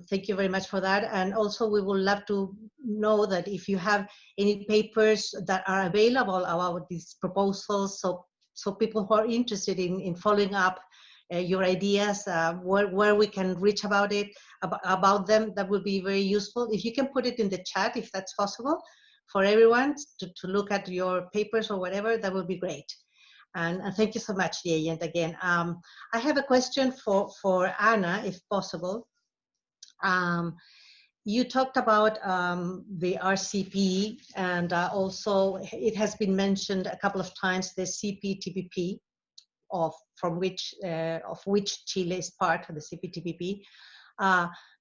thank you very much for that. And also we would love to know that if you have any papers that are available about these proposals, so people who are interested in following up your ideas, where we can reach about them, that would be very useful. If you can put it in the chat, if that's possible, for everyone to look at your papers or whatever, that would be great. And thank you so much, Yayant, again. I have a question for Anna, if possible. You talked about the RCP, and also it has been mentioned a couple of times, the CPTPP, of which Chile is part of the CPTPP.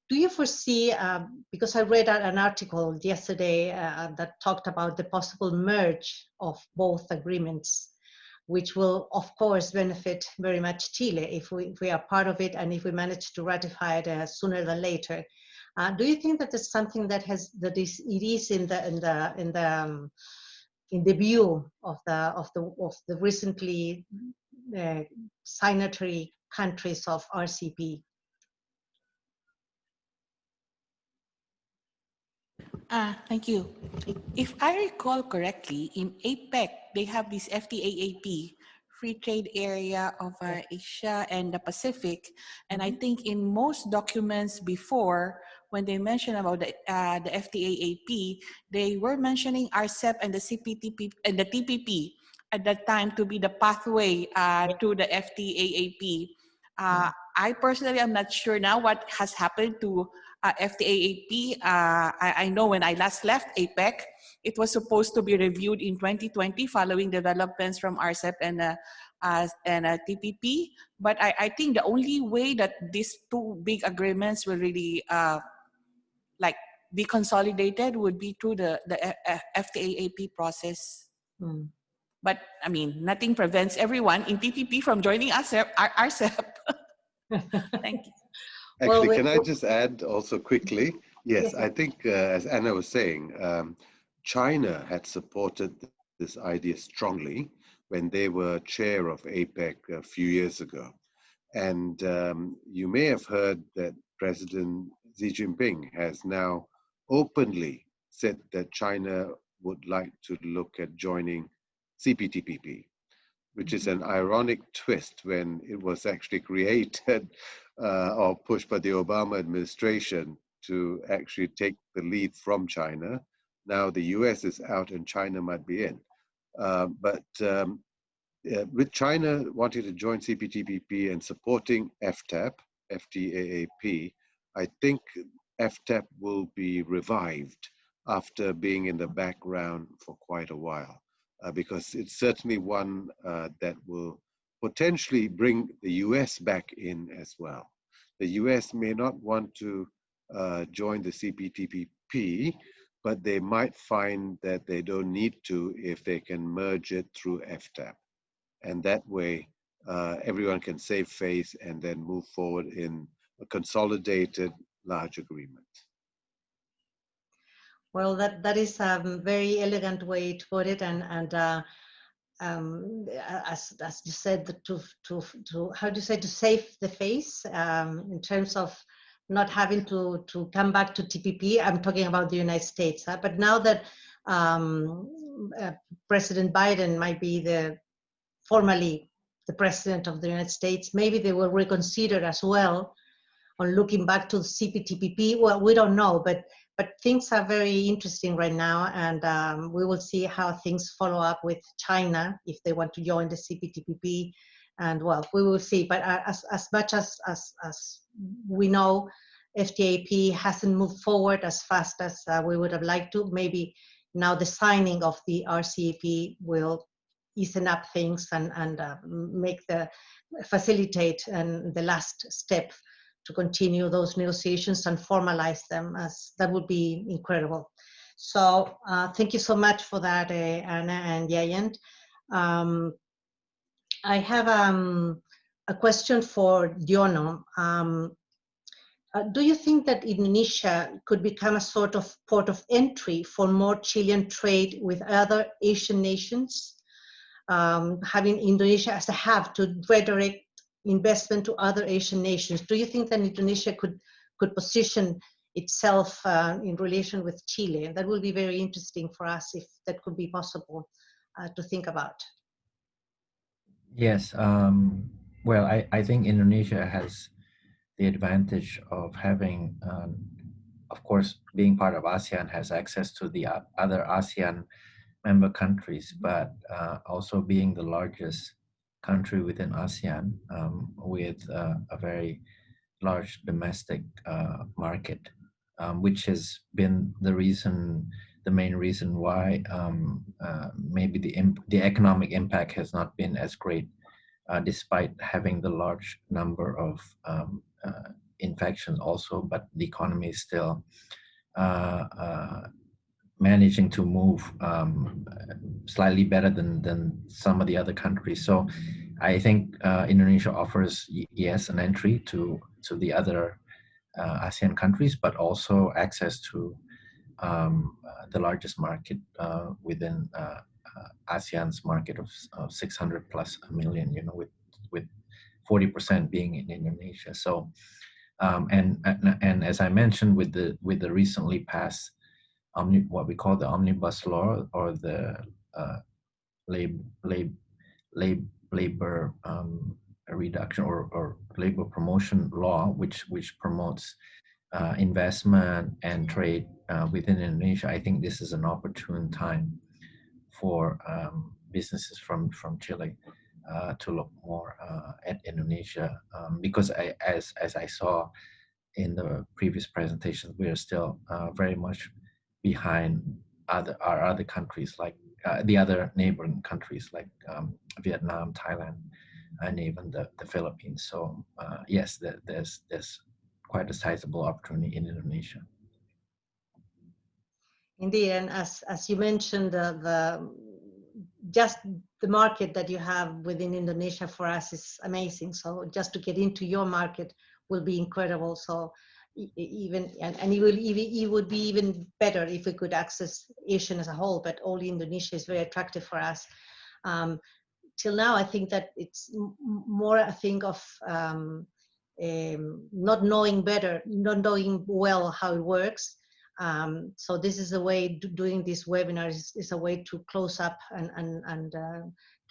Do you foresee, because I read an article yesterday that talked about the possible merge of both agreements, which will, of course, benefit very much Chile if we are part of it and if we manage to ratify it sooner than later. Do you think that is something that is in the view of the recently signatory countries of RCP? Thank you. If I recall correctly, in APEC, they have this FTAAP, Free Trade Area of Asia and the Pacific. And I think in most documents before, when they mention about the FTAAP, they were mentioning RCEP and the CPTP and the TPP at that time to be the pathway to the FTAAP. I personally am not sure now what has happened to FTAAP. I know when I last left APEC, it was supposed to be reviewed in 2020 following developments from RCEP and TPP. But I think the only way that these 2 big agreements will really be consolidated would be through the FTAAP process. But I mean, nothing prevents everyone in TPP from joining RCEP. Thank you. Actually, can I just add also quickly? Yes, I think, as Anna was saying, China had supported this idea strongly when they were chair of APEC a few years ago. And you may have heard that President Xi Jinping has now openly said that China would like to look at joining CPTPP, which is an ironic twist when it was actually created or pushed by the Obama administration to actually take the lead from China. Now the US is out and China might be in. But with China wanting to join CPTPP and supporting FTAAP, I think FTAP will be revived after being in the background for quite a while, because it's certainly one that will potentially bring the US back in as well. The US may not want to join the CPTPP, but they might find that they don't need to if they can merge it through FTAP. And that way, everyone can save face and then move forward in a consolidated large agreement. Well, that is a very elegant way to put it, and as you said, to how do you say, to save the face in terms of not having to come back to TPP. I'm talking about the United States, but now that President Biden might be formally the president of the United States, maybe they will reconsider as well on looking back to the CPTPP. Well, we don't know, but things are very interesting right now, and we will see how things follow up with China if they want to join the CPTPP, and well, we will see. But as much as we know, FTAP hasn't moved forward as fast as we would have liked to. Maybe now the signing of the RCEP will ease up things and facilitate the last step to continue those negotiations and formalize them, as that would be incredible. So thank you so much for that, Anna and Yayant. I have a question for Diono. Do you think that Indonesia could become a sort of port of entry for more Chilean trade with other Asian nations? Having Indonesia as a hub to redirect investment to other Asian nations. Do you think that Indonesia could position itself in relation with Chile? That will be very interesting for us if that could be possible to think about. Yes, well, I think Indonesia has the advantage of having, of course, being part of ASEAN, has access to the other ASEAN member countries, but also being the largest country within ASEAN with a very large domestic market, which has been the main reason why maybe the economic impact has not been as great, despite having the large number of infections also, but the economy is still managing to move slightly better than some of the other countries. So I think Indonesia offers, yes, an entry to the other ASEAN countries, but also access to the largest market within ASEAN's market of 600 plus million, you know, with 40% being in Indonesia. So and as I mentioned, with the recently passed what we call the omnibus law, or the labor reduction or labor promotion law, which promotes investment and trade within Indonesia, I think this is an opportune time for businesses from Chile to look more at Indonesia, because as I saw in the previous presentations, we are still very much behind our other countries, like the other neighboring countries like Vietnam, Thailand, and even the Philippines. So yes, there's quite a sizable opportunity in Indonesia. Indeed, and as you mentioned, just the market that you have within Indonesia for us is amazing. So just to get into your market will be incredible. So even it would be even better if we could access Asian as a whole, but only Indonesia is very attractive for us. Till now, I think that it's more a thing of not knowing well how it works. So this is a way, doing this webinar is a way to close up and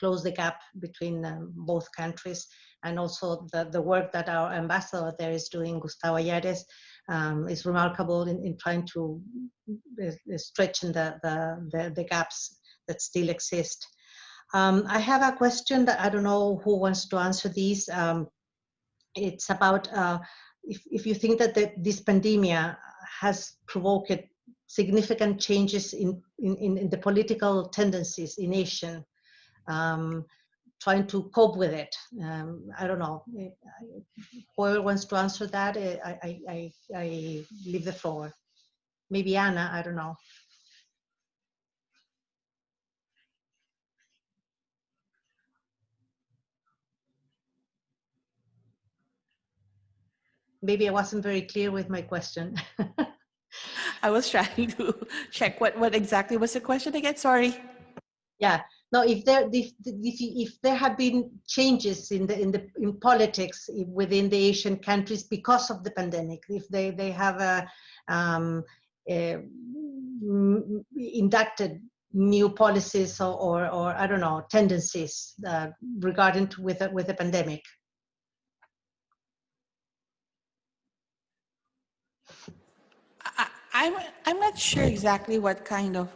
close the gap between both countries. And also the work that our ambassador there is doing, Gustavo Ayares, is remarkable in trying to stretch the gaps that still exist. I have a question that I don't know who wants to answer these. It's about if you think that this pandemic has provoked significant changes in the political tendencies in Asia, trying to cope with it. I don't know. Whoever wants to answer that, I leave the floor. Maybe Anna, I don't know. maybe I wasn't very clear with my question. I was trying to check what exactly was the question again. Sorry. Yeah. No, if there have been changes in politics within the Asian countries because of the pandemic, if they have inducted new policies or I don't know, tendencies regarding with the pandemic. I'm not sure exactly what kind of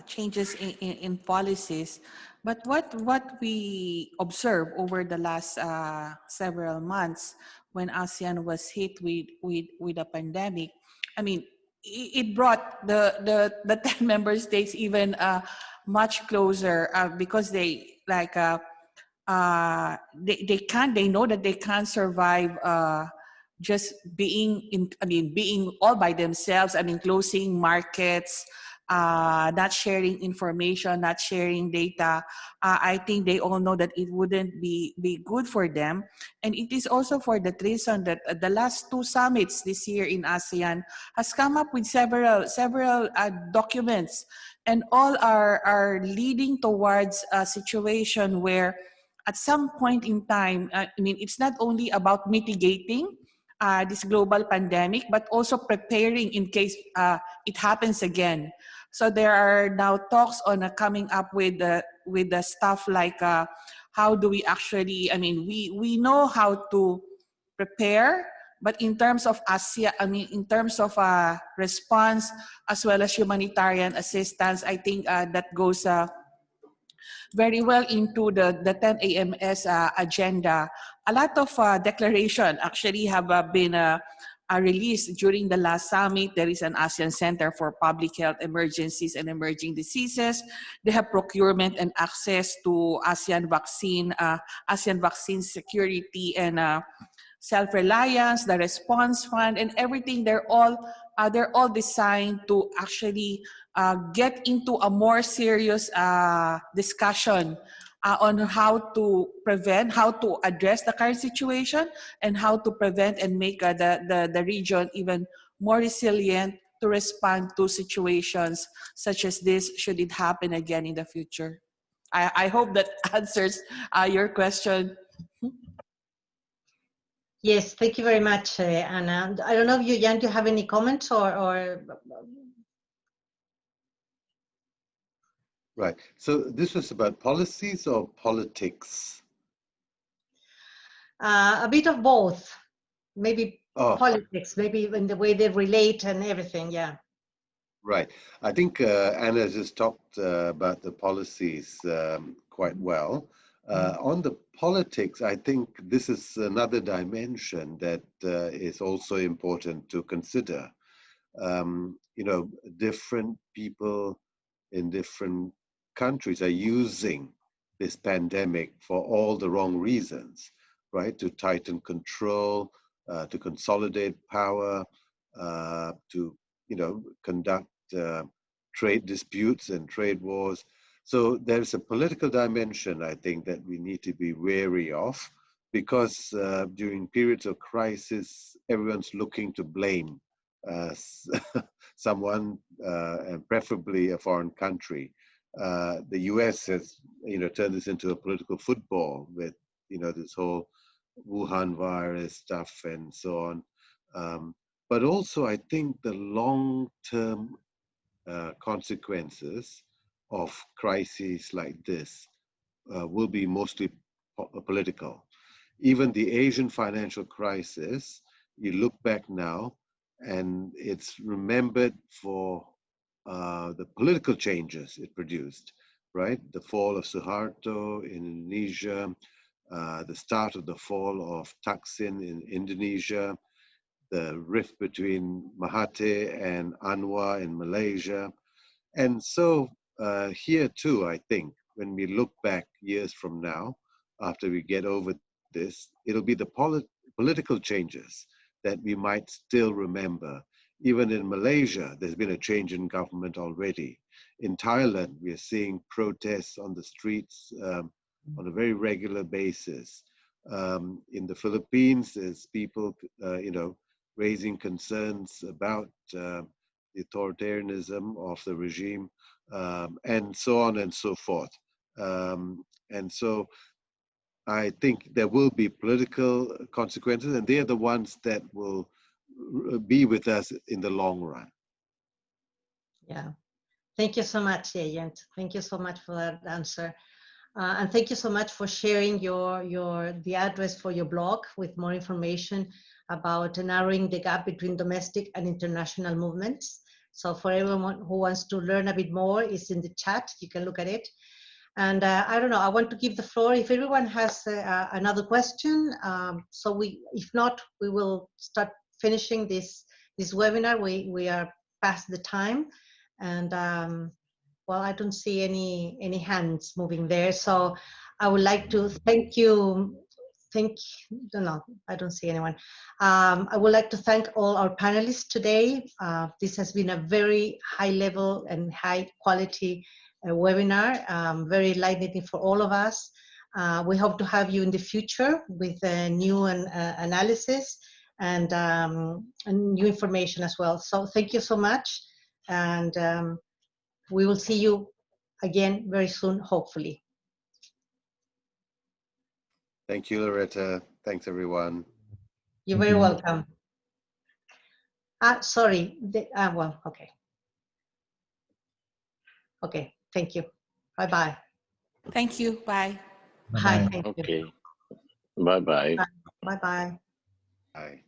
changes in policies, but what we observed over the last several months when ASEAN was hit with a pandemic, I mean, it brought the 10 member states even much closer because they know that they can't survive just being being all by themselves. I mean, closing markets, not sharing information, not sharing data. I think they all know that it wouldn't be good for them. And it is also for that reason that the last 2 summits this year in ASEAN has come up with several documents, and all are leading towards a situation where at some point in time, I mean, it's not only about mitigating this global pandemic, but also preparing in case it happens again. So there are now talks on coming up with the stuff like how do we actually, I mean, we know how to prepare, but in terms of ASEAN, I mean, in terms of response as well as humanitarian assistance, I think that goes very well into the 10 AMS agenda. A lot of declaration actually have been released during the last summit. There is an ASEAN Center for Public Health Emergencies and Emerging Diseases. They have procurement and access to ASEAN vaccine security and self-reliance, the response fund, and everything. They're all designed to actually get into a more serious discussion on how to prevent, how to address the current situation, and how to prevent and make the region even more resilient to respond to situations such as this should it happen again in the future. I hope that answers your question. Yes, thank you very much, Anna. I don't know if Jan, do you have any comments or... Right. So this was about policies or politics? A bit of both. Maybe politics, maybe in the way they relate and everything, yeah. Right. I think Anna just talked about the policies quite well. On the politics, I think this is another dimension that is also important to consider. You know, different people in different countries are using this pandemic for all the wrong reasons, right? To tighten control, to consolidate power, to, you know, conduct trade disputes and trade wars. So there's a political dimension, I think, that we need to be wary of, because during periods of crisis, everyone's looking to blame someone, and preferably a foreign country. The US has, you know, turned this into a political football with, you know, this whole Wuhan virus stuff and so on. But also, I think the long-term consequences of crises like this will be mostly political. Even the Asian financial crisis, you look back now, and it's remembered for the political changes it produced, right? The fall of Suharto in Indonesia, the start of the fall of Thaksin in Indonesia, the rift between Mahathir and Anwar in Malaysia. And so here too, I think, when we look back years from now, after we get over this, it'll be the political changes that we might still remember. Even in Malaysia, there's been a change in government already. In Thailand, we're seeing protests on the streets on a very regular basis. In the Philippines, there's people, you know, raising concerns about the authoritarianism of the regime, and so on and so forth. And so I think there will be political consequences, and they are the ones that will be with us in the long run. Yeah. Thank you so much, Agent. Thank you so much for that answer. And thank you so much for sharing the address for your blog with more information about narrowing the gap between domestic and international movements. So for everyone who wants to learn a bit more, it's in the chat. You can look at it. And I don't know, I want to give the floor if everyone has another question. If not, we will start finishing this webinar. We are past the time. And well, I don't see any hands moving there. So I would like to thank you. No, I don't see anyone. I would like to thank all our panelists today. This has been a very high level and high quality webinar, very enlightening for all of us. We hope to have you in the future with new analysis and new information as well. So thank you so much. And we will see you again very soon, hopefully. Thank you, Loretta. Thanks, everyone. You're very welcome. Sorry. Well, okay. Okay, thank you. Bye-bye. Thank you. Bye. Bye. Thank you. Okay. Bye-bye. Bye-bye. Bye.